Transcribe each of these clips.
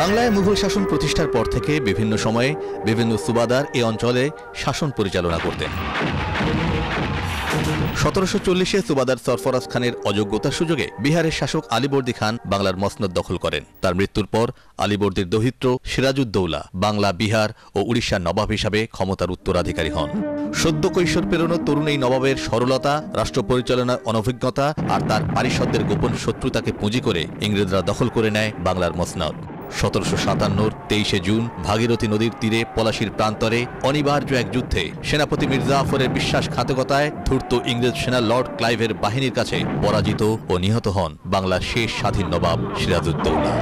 বাংলায় মুঘল শাসন প্রতিষ্ঠার পর থেকে বিভিন্ন সময়ে বিভিন্ন সুবাদার এ অঞ্চলে শাসন পরিচালনা করতেন। 1740-এ সুবাদার সরফরাজ খানের অযোগ্যতার সুযোগে বিহারের শাসক আলীবর্দী খান বাংলার মসনদ দখল করেন। তার মৃত্যুর পর আলীবর্দীর দৌহিত্র সিরাজউদ্দৌলা বাংলা, বিহার ও উড়িষ্যার নবাব হিসাবে ক্ষমতার উত্তরাধিকারী হন। সদ্য কৈশোর পেরোনো তরুণ এই নবাবের সরলতা, রাষ্ট্র পরিচালনার অনভিজ্ঞতা আর তার পারিষদদের গোপন শত্রুতাকে পুঁজি করে ইংরেজরা দখল করে নেয় বাংলার মসনদ। 1757-র 23শে জুন ভাগীরথী নদীর তীরে পলাশীর প্রান্তরে অনিবার্য এক যুদ্ধে সেনাপতি মির্জাফরের বিশ্বাসঘাতকতায় ধূর্ত ইংরেজ সেনা লর্ড ক্লাইভের বাহিনীর কাছে পরাজিত ও নিহত হন বাংলার শেষ স্বাধীন নবাব সিরাজউদ্দৌলা।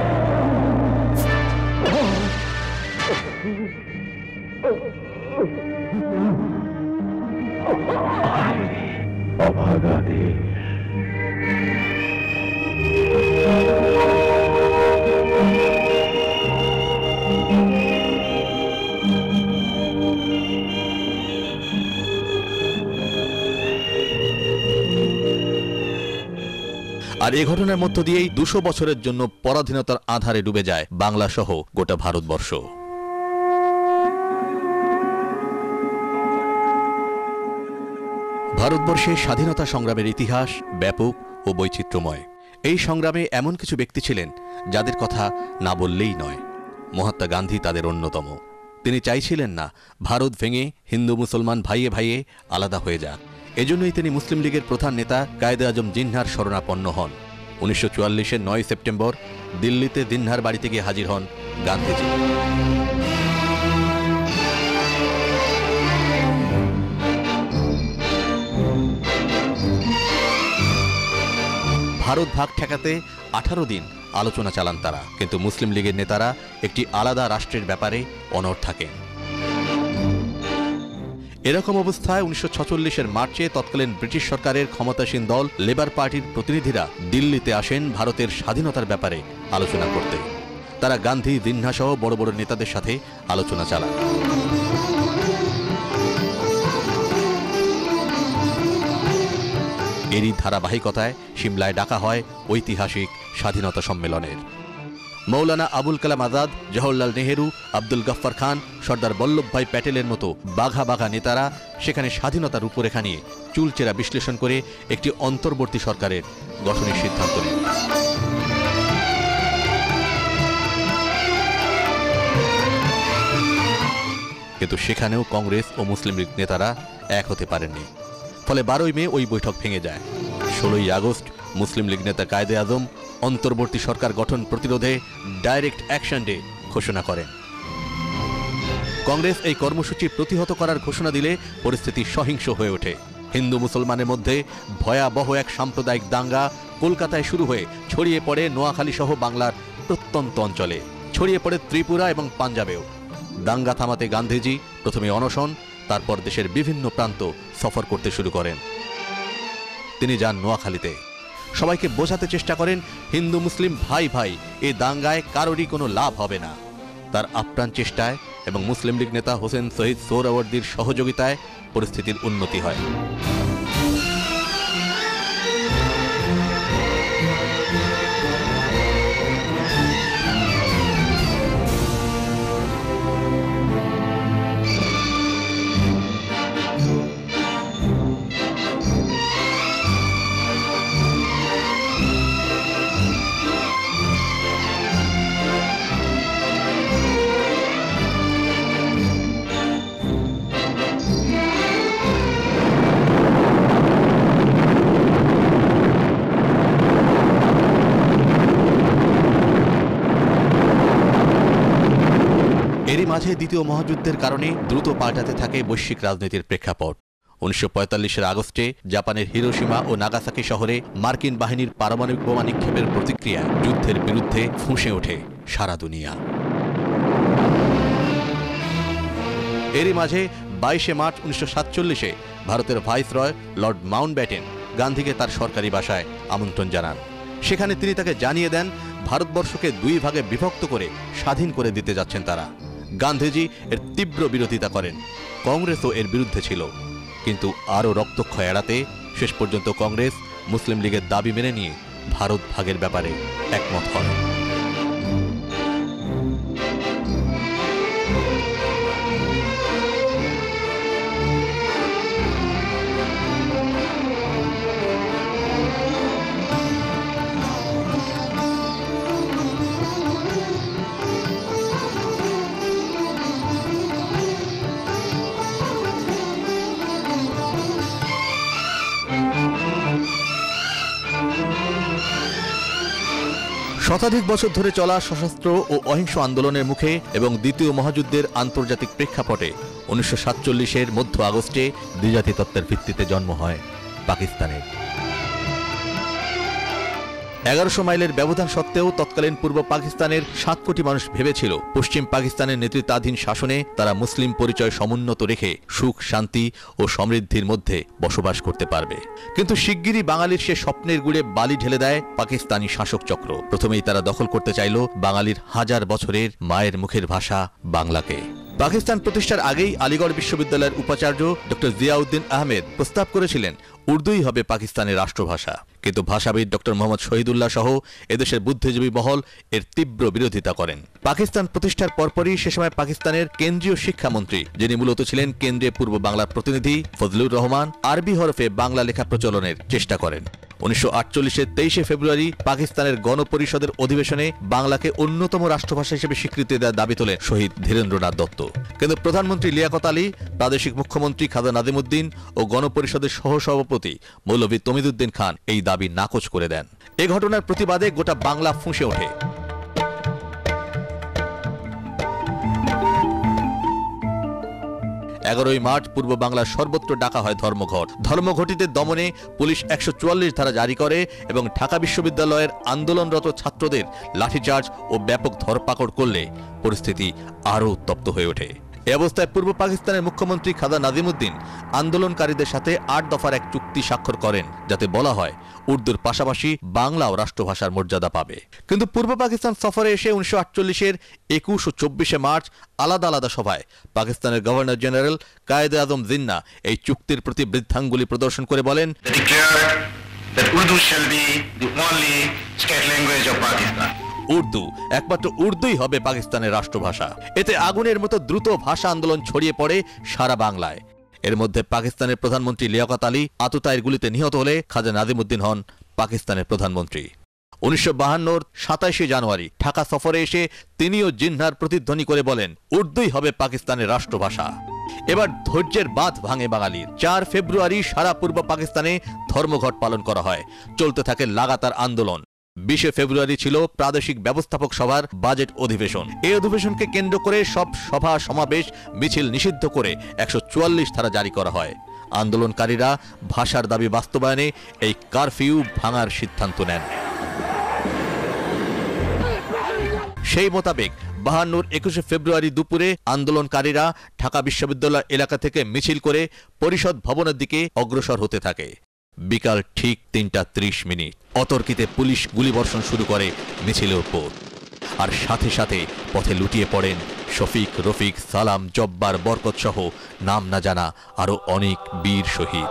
আর এ ঘটনার মধ্য দিয়েই 200 বছরের জন্য পরাধীনতার আঁধারে ডুবে যায় বাংলা সহ গোটা ভারতবর্ষ। ভারতবর্ষে স্বাধীনতা সংগ্রামের ইতিহাস ব্যাপক ও বৈচিত্র্যময়। এই সংগ্রামে এমন কিছু ব্যক্তি ছিলেন যাদের কথা না বললেই নয়। মহাত্মা গান্ধী তাদের অন্যতম। তিনি চাইছিলেন না ভারত ভেঙে হিন্দু মুসলমান ভাইয়ে ভাইয়ে আলাদা হয়ে যাক। এজন্যই তিনি মুসলিম লীগের প্রধান নেতা কায়েদে আজম জিন্নাহর শরণাপন্ন হন। 1944-এর 9 সেপ্টেম্বর দিল্লিতে জিন্নাহর বাড়িতে গিয়ে হাজির হন গান্ধীজি। ভারত ভাগ ঠেকাতে 18 দিন আলোচনা চালান তারা, কিন্তু মুসলিম লীগের নেতারা একটি আলাদা রাষ্ট্রের ব্যাপারে অনড় থাকেন। এরকম অবস্থায় 1946-এর মার্চে তৎকালীন ব্রিটিশ সরকারের ক্ষমতাসীন দল লেবার পার্টির প্রতিনিধিরা দিল্লিতে আসেন ভারতের স্বাধীনতার ব্যাপারে আলোচনা করতে। তারা গান্ধী, জিন্নাহ সহ বড় বড় নেতাদের সাথে আলোচনা চালান। এরই ধারাবাহিকতায় সিমলায় ডাকা হয় ঐতিহাসিক স্বাধীনতা সম্মেলনের। মৌলানা আবুল কালাম আজাদ, জওহরলাল নেহেরু, আব্দুল গফফর খান, সর্দার বল্লভভাই প্যাটেলের মতো বাঘা বাঘা নেতারা সেখানে স্বাধীনতার রূপরেখা নিয়ে চুলচেরা বিশ্লেষণ করে একটি অন্তর্বর্তী সরকারের গঠনের সিদ্ধান্ত নেন। কিন্তু সেখানেও কংগ্রেস ও মুসলিম লীগ নেতারা এক হতে পারেননি। ফলে 12ই মে ওই বৈঠক ভেঙে যায়। 16ই আগস্ট মুসলিম লীগ নেতা কায়েদে আজম অন্তর্বর্তী সরকার গঠন প্রতিরোধে ডাইরেক্ট অ্যাকশন ডে ঘোষণা করেন। কংগ্রেস এই কর্মসূচি প্রতিহত করার ঘোষণা দিলে পরিস্থিতি সহিংস হয়ে ওঠে। হিন্দু মুসলমানের মধ্যে ভয়াবহ এক সাম্প্রদায়িক দাঙ্গা কলকাতায় শুরু হয়ে ছড়িয়ে পড়ে নোয়াখালী সহ বাংলার প্রত্যন্ত অঞ্চলে, ছড়িয়ে পড়ে ত্রিপুরা এবং পাঞ্জাবেও। দাঙ্গা থামাতে গান্ধীজি প্রথমে অনশন, তারপর দেশের বিভিন্ন প্রান্ত সফর করতে শুরু করেন। তিনি যান নোয়াখালীতে, সবাইকে বোঝাতে চেষ্টা করেন হিন্দু মুসলিম ভাই ভাই, এ দাঙ্গায় কারোরই কোনো লাভ হবে না। তার আপ্রাণ চেষ্টায় এবং মুসলিম লীগ নেতা হোসেন শহীদ সোহরাওয়ার্দীর সহযোগিতায় পরিস্থিতির উন্নতি হয়। এরই মাঝে দ্বিতীয় মহাযুদ্ধের কারণে দ্রুত পাল্টাতে থাকে বৈশ্বিক রাজনীতির প্রেক্ষাপট। 1945-এর আগস্টে জাপানের হিরোশিমা ও নাগাসাকি শহরে মার্কিন বাহিনীর পারমাণবিক বোমা নিক্ষেপের প্রতিক্রিয়া যুদ্ধের বিরুদ্ধে ফুঁসে ওঠে সারা দুনিয়া। এরই মাঝে 22শে মার্চ 1947-এ ভারতের ভাইসরয় লর্ড মাউন্টব্যাটেন গান্ধীকে তার সরকারি বাসায় আমন্ত্রণ জানান। সেখানে তিনি তাকে জানিয়ে দেন ভারতবর্ষকে 2 ভাগে বিভক্ত করে স্বাধীন করে দিতে যাচ্ছেন তারা। গান্ধীজি এর তীব্র বিরোধিতা করেন। কংগ্রেসও এর বিরুদ্ধে ছিল, কিন্তু আরও রক্তক্ষয় এড়াতে শেষ পর্যন্ত কংগ্রেস মুসলিম লীগের দাবি মেনে নিয়ে ভারত ভাগের ব্যাপারে একমত হয়। শতাধিক বছর ধরে চলা সশস্ত্র ও অহিংস আন্দোলনের মুখে এবং দ্বিতীয় মহাযুদ্ধের আন্তর্জাতিক প্রেক্ষাপটে 1947-এর মধ্য আগস্টে দ্বিজাতি তত্ত্বের ভিত্তিতে জন্ম হয় পাকিস্তানের। 1100 মাইলের ব্যবধান সত্ত্বেও তৎকালীন পূর্ব পাকিস্তানের 7 কোটি মানুষ ভেবেছিল পশ্চিম পাকিস্তানের নেতৃত্বাধীন শাসনে তারা মুসলিম পরিচয় সমুন্নত রেখে সুখ, শান্তি ও সমৃদ্ধির মধ্যে বসবাস করতে পারবে। কিন্তু শিগগিরই বাঙালির সে স্বপ্নের গুড়ে বালি ঢেলে দেয় পাকিস্তানি শাসক চক্র। প্রথমেই তারা দখল করতে চাইল বাঙালির হাজার বছরের মায়ের মুখের ভাষা বাংলাকে। পাকিস্তান প্রতিষ্ঠার আগেই আলিগড় বিশ্ববিদ্যালয়ের উপাচার্য ডক্টর জিয়াউদ্দিন আহমেদ প্রস্তাব করেছিলেন উর্দুই হবে পাকিস্তানের রাষ্ট্রভাষা। কিন্তু ভাষাবিদ ডক্টর মোহাম্মদ শহীদুল্লাহ সহ এদেশের বুদ্ধিজীবী মহল এর তীব্র বিরোধিতা করেন। পাকিস্তান প্রতিষ্ঠার পরপরই সে সময় পাকিস্তানের কেন্দ্রীয় শিক্ষামন্ত্রী, যিনি মূলত ছিলেন কেন্দ্রে পূর্ব বাংলার প্রতিনিধি ফজলুর রহমান, আরবি হরফে বাংলা লেখা প্রচলনের চেষ্টা করেন। 1948-এর 23শে ফেব্রুয়ারি পাকিস্তানের গণপরিষদের অধিবেশনে বাংলাকে অন্যতম রাষ্ট্রভাষা হিসেবে স্বীকৃতি দেওয়ার দাবি তোলেন শহীদ ধীরেন্দ্রনাথ দত্ত। কিন্তু প্রধানমন্ত্রী লিয়াকত আলী, প্রাদেশিক মুখ্যমন্ত্রী খাজা নাজিমুদ্দিন ও গণপরিষদের সহসভাপতি মৌলভী তমিদুদ্দিন খান এই দাবি নাকচ করে দেন। এ ঘটনার প্রতিবাদে গোটা বাংলা ফুঁসে ওঠে। 11ই মার্চ পূর্ব বাংলার সর্বত্র ডাকা হয় ধর্মঘট। ধর্মঘটিদের দমনে পুলিশ 144 ধারা জারি করে এবং ঢাকা বিশ্ববিদ্যালয়ের আন্দোলনরত ছাত্রদের লাঠিচার্জ ও ব্যাপক ধরপাকড় করলে পরিস্থিতি আরও উত্তপ্ত হয়ে ওঠে। এ অবস্থায় পূর্ব পাকিস্তানের মুখ্যমন্ত্রী খাজা নাজিমুদ্দিন আন্দোলনকারীদের সাথে 8 দফার এক চুক্তি স্বাক্ষর করেন, যাতে বলা হয় উর্দুর পাশাপাশি বাংলাও রাষ্ট্রভাষার মর্যাদা পাবে। কিন্তু পূর্ব পাকিস্তান সফরে এসে 1948-এর 21 ও 24শে মার্চ আলাদা আলাদা সভায় পাকিস্তানের গভর্নর জেনারেল কায়েদে আজম জিন্না এই চুক্তির প্রতি বৃদ্ধাঙ্গুলি প্রদর্শন করে বলেন, উর্দু, একমাত্র উর্দুই হবে পাকিস্তানের রাষ্ট্রভাষা। এতে আগুনের মতো দ্রুত ভাষা আন্দোলন ছড়িয়ে পড়ে সারা বাংলায়। এর মধ্যে পাকিস্তানের প্রধানমন্ত্রী লিয়াকত আলী আততায়ীর গুলিতে নিহত হলে খাজা নাজিমুদ্দিন হন পাকিস্তানের প্রধানমন্ত্রী। 1952-র 27শে জানুয়ারি ঢাকা সফরে এসে তিনিও জিন্নার প্রতিধ্বনি করে বলেন, উর্দুই হবে পাকিস্তানের রাষ্ট্রভাষা। এবার ধৈর্যের বাঁধ ভাঙে বাঙালির। 4 ফেব্রুয়ারি সারা পূর্ব পাকিস্তানে ধর্মঘট পালন করা হয়। চলতে থাকে লাগাতার আন্দোলন। 20শে ফেব্রুয়ারি ছিল প্রাদেশিক ব্যবস্থাপক সভার বাজেট অধিবেশন। এই অধিবেশনকে কেন্দ্র করে সব সভা, সমাবেশ, মিছিল নিষিদ্ধ করে 144 ধারা জারি করা হয়। আন্দোলনকারীরা ভাষার দাবি বাস্তবায়নে এই কারফিউ ভাঙার সিদ্ধান্ত নেন। সেই মোতাবেক 52-র 21শে ফেব্রুয়ারি দুপুরে আন্দোলনকারীরা ঢাকা বিশ্ববিদ্যালয় এলাকা থেকে মিছিল করে পরিষদ ভবনের দিকে অগ্রসর হতে থাকে। বিকাল ঠিক 3:30 অতর্কিতে পুলিশ গুলিবর্ষণ শুরু করে মিছিলের উপর। আর সাথে সাথে পথে লুটিয়ে পড়েন শফিক, রফিক, সালাম, জব্বার, বরকত সহ নাম না জানা আরো অনেক বীর শহীদ।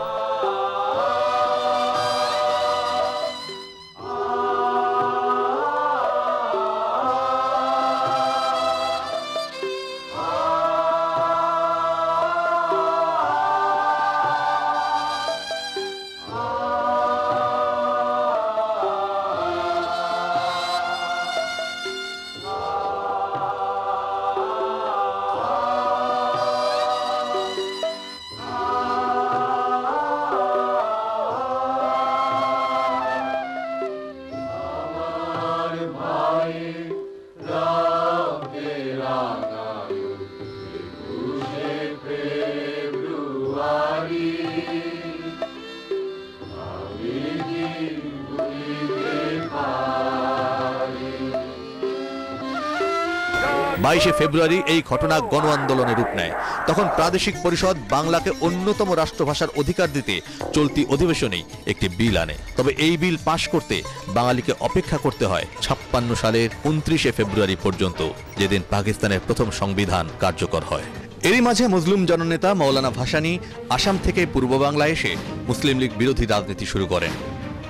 বাইশে ফেব্রুয়ারি এই ঘটনা গণ আন্দোলনের রূপ নেয়। তখন প্রাদেশিক পরিষদ বাংলাকে অন্যতম রাষ্ট্রভাষার অধিকার দিতে চলতি অধিবেশনেই একটি বিল আনে। তবে এই বিল পাশ করতে বাঙালিকে অপেক্ষা করতে হয় 56 সালের 29শে ফেব্রুয়ারি পর্যন্ত, যেদিন পাকিস্তানের প্রথম সংবিধান কার্যকর হয়। এরই মাঝে মুসলিম জননেতা মৌলানা ভাসানী আসাম থেকে পূর্ব বাংলায় এসে মুসলিম লীগ বিরোধী রাজনীতি শুরু করেন।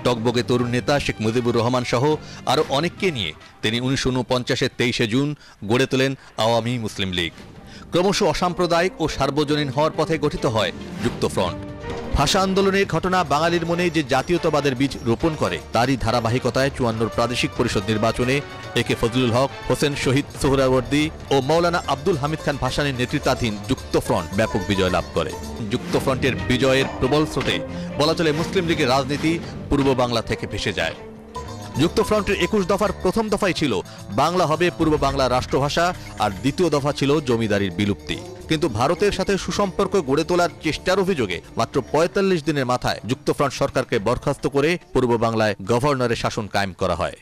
টকবগে তরুণ নেতা শেখ মুজিবুর রহমান সহ আরও অনেককে নিয়ে তিনি 1949-এর 23শে জুন গড়ে তোলেন আওয়ামী মুসলিম লীগ। ক্রমশ অসাম্প্রদায়িক ও সার্বজনীন হওয়ার পথে গঠিত হয় যুক্তফ্রন্ট। ভাষা আন্দোলনের ঘটনা বাঙালির মনে যে জাতীয়তাবাদের বীজ রোপণ করে, তারই ধারাবাহিকতায় 54 প্রাদেশিক পরিষদ নির্বাচনে একে ফজলুল হক, হোসেন শহীদ সোহরাওয়ার্দী ও মৌলানা আব্দুল হামিদ খান ভাসানীর নেতৃত্বাধীন যুক্তফ্রন্ট ব্যাপক বিজয় লাভ করে। যুক্তফ্রন্টের বিজয়ের প্রবল স্রোতে বলা চলে মুসলিম লীগের রাজনীতি পূর্ব বাংলা থেকে ভেসে যায়। যুক্তফ্রন্টের 21 দফার প্রথম দফাই ছিল বাংলা হবে পূর্ব বাংলার রাষ্ট্রভাষা, আর দ্বিতীয় দফা ছিল জমিদারির বিলুপ্তি। কিন্তু ভারতের সাথে সুসম্পর্ক গড়ে তোলার চেষ্টার অভিযোগে মাত্র ৪৫ দিনের মাথায় যুক্তফ্রন্ট সরকারকে বরখাস্ত করে পূর্ব বাংলায় গভর্নরের শাসন কায়েম করা হয়।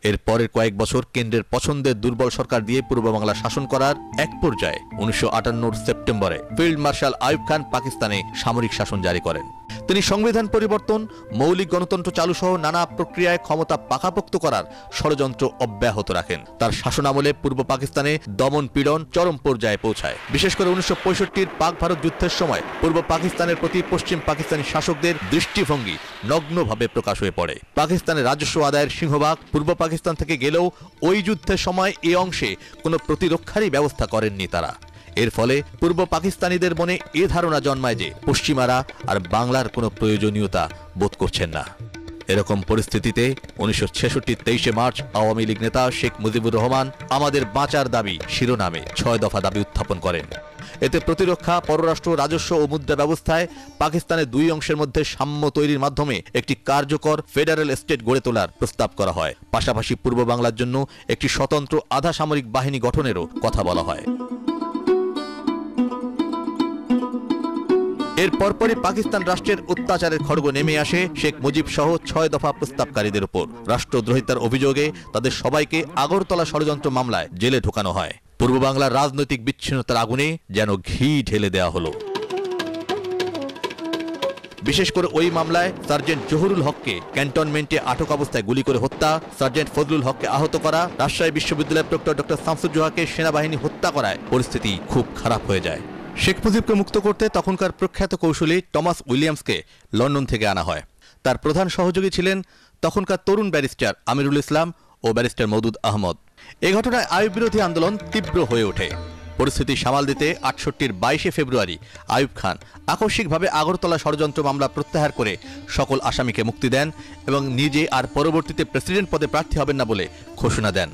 এর পরের কয়েক বছর কেন্দ্রের পছন্দের দুর্বল সরকার দিয়ে পূর্ব বাংলা শাসন করার এক পর্যায়ে ১৯৫৮ সেপ্টেম্বরে ফিল্ড মার্শাল আইয়ুব খান পাকিস্তানে সামরিক শাসন জারি করেন। তিনি সংবিধান পরিবর্তন, মৌলিক গণতন্ত্র চালু সহ নানা প্রক্রিয়ায় ক্ষমতা পাকাপোক্ত করার ষড়যন্ত্র অব্যাহত রাখেন। তার শাসনামলে পূর্ব পাকিস্তানে দমন পীড়ন চরম পর্যায়ে পৌঁছায়। বিশেষ করে ১৯৬৫-র পাক ভারত যুদ্ধের সময় পূর্ব পাকিস্তানের প্রতি পশ্চিম পাকিস্তানি শাসকদের দৃষ্টিভঙ্গি নগ্নভাবে প্রকাশ হয়ে পড়ে। পাকিস্তানের রাজস্ব আদায়ের সিংহভাগ পূর্ব পাকিস্তান থেকে গেলেও ওই যুদ্ধের সময় এ অংশে কোনো প্রতিরক্ষারই ব্যবস্থা করেননি তারা। এর ফলে পূর্ব পাকিস্তানিদের মনে এ ধারণা জন্মায় যে পশ্চিমারা আর বাংলার কোনো প্রয়োজনীয়তা বোধ করছেন না। এরকম পরিস্থিতিতে ১৯৬৬ ২৩ মার্চ আওয়ামী লীগ নেতা শেখ মুজিবুর রহমান আমাদের বাঁচার দাবি শিরোনামে ৬ দফা দাবি উত্থাপন করেন। এতে প্রতিরক্ষা, পররাষ্ট্র, রাজস্ব ও মুদ্রা ব্যবস্থায় পাকিস্তানের দুই অংশের মধ্যে সাম্য তৈরির মাধ্যমে একটি কার্যকর ফেডারেল স্টেট গড়ে তোলার প্রস্তাব করা হয়। পাশাপাশি পূর্ব বাংলার জন্য একটি স্বতন্ত্র আধা সামরিক বাহিনী গঠনেরও কথা বলা হয়। এর পরপরই পাকিস্তান রাষ্ট্রের অত্যাচারের খড়গ নেমে আসে শেখ মুজিব সহ ৬ দফা প্রস্তাবকারীদের উপর। রাষ্ট্রদ্রোহিতার অভিযোগে তাদের সবাইকে আগরতলা ষড়যন্ত্র মামলায় জেলে ঢোকানো হয়। পূর্ব বাংলার রাজনৈতিক বিচ্ছিন্নতার আগুনে যেন ঘি ঢেলে দেওয়া হলো। বিশেষ করে ওই মামলায় সার্জেন্ট জহুরুল হককে ক্যান্টনমেন্টে আটক অবস্থায় গুলি করে হত্যা, সার্জেন্ট ফজলুল হককে আহত করা, রাজশাহী বিশ্ববিদ্যালয়ের প্রক্টর ডক্টর শামসুজ্জোহাকে সেনাবাহিনী হত্যা করায় পরিস্থিতি খুব খারাপ হয়ে যায়। শেখ মুজিবকে মুক্ত করতে তখনকার প্রখ্যাত কৌশলী টমাস উইলিয়ামসকে লন্ডন থেকে আনা হয়। তার প্রধান সহযোগী ছিলেন তখনকার তরুণ ব্যারিস্টার আমিরুল ইসলাম ও ব্যারিস্টার মওদুদ আহমদ। এ ঘটনায় আইয়ুব বিরোধী আন্দোলন তীব্র হয়ে ওঠে। পরিস্থিতি সামাল দিতে ৬৮-র ২২ ফেব্রুয়ারি আইয়ুব খান আকস্মিকভাবে আগরতলা ষড়যন্ত্র মামলা প্রত্যাহার করে সকল আসামিকে মুক্তি দেন এবং নিজে আর পরবর্তীতে প্রেসিডেন্ট পদে প্রার্থী হবেন না বলে ঘোষণা দেন।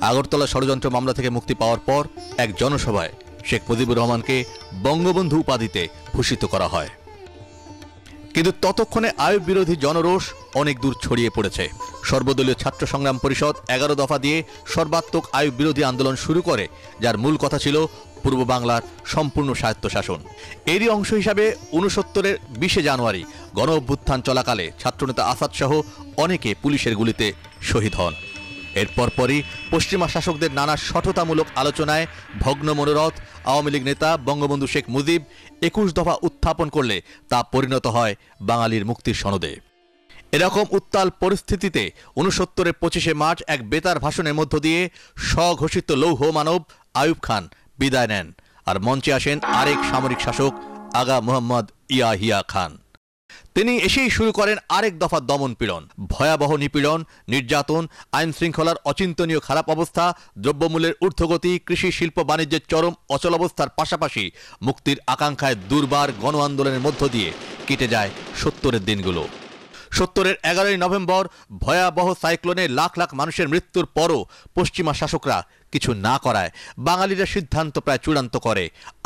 আগরতলা ষড়যন্ত্র মামলা থেকে মুক্তি পাওয়ার পর এক জনসভায় শেখ মুজিবুর রহমানকে বঙ্গবন্ধু উপাধিতে ভূষিত করা হয়। কিন্তু ততক্ষণে আইয়ুব বিরোধী জনরোষ অনেক দূর ছড়িয়ে পড়েছে। সর্বদলীয় ছাত্র সংগ্রাম পরিষদ ১১ দফা দিয়ে সর্বাত্মক আইয়ুব বিরোধী আন্দোলন শুরু করে, যার মূল কথা ছিল পূর্ব বাংলার সম্পূর্ণ স্বায়ত্তশাসন। এরই অংশ হিসাবে ৬৯-এর ২০ জানুয়ারি গণ অভ্যুত্থান চলাকালে ছাত্রনেতা আসাদ সহ অনেকে পুলিশের গুলিতে শহীদ হন। এর পরপরই পশ্চিমা শাসকদের নানা সঠতামূলক আলোচনায় ভগ্ন মনোরথ আওয়ামী লীগ নেতা বঙ্গবন্ধু শেখ মুজিব ২১ দফা উত্থাপন করলে তা পরিণত হয় বাঙালির মুক্তির সনদে। এরকম উত্তাল পরিস্থিতিতে ৬৯-এর ২৫ মার্চ এক বেতার ভাষণের মধ্য দিয়ে স্বঘোষিত লৌহ মানব আইয়ুব খান বিদায় নেন, আর মঞ্চে আসেন আরেক সামরিক শাসক আগা মোহাম্মদ ইয়াহিয়া খান। তিনি এসেই শুরু করেন আরেক দফা দমন পীড়ন, ভয়াবহ নিপীড়ন, নির্যাতন, আইন শৃঙ্খলার অচিন্তনীয় খারাপ অবস্থা, দ্রব্যমূল্যের ঊর্ধ্বগতি, কৃষি শিল্প বাণিজ্যের চরম অচলাবস্থার পাশাপাশি মুক্তির আকাঙ্ক্ষায় দুর্বার গণ আন্দোলনের মধ্য দিয়ে কেটে যায় ৭০-এর দিনগুলো। ৭০-এর ১১ই নভেম্বর ভয়াবহ সাইক্লোনে লাখ লাখ মানুষের মৃত্যুর পরও পশ্চিমা শাসকরা কিছু না করায় বাঙালিরা সিদ্ধান্ত প্রায় চূড়ান্ত করে,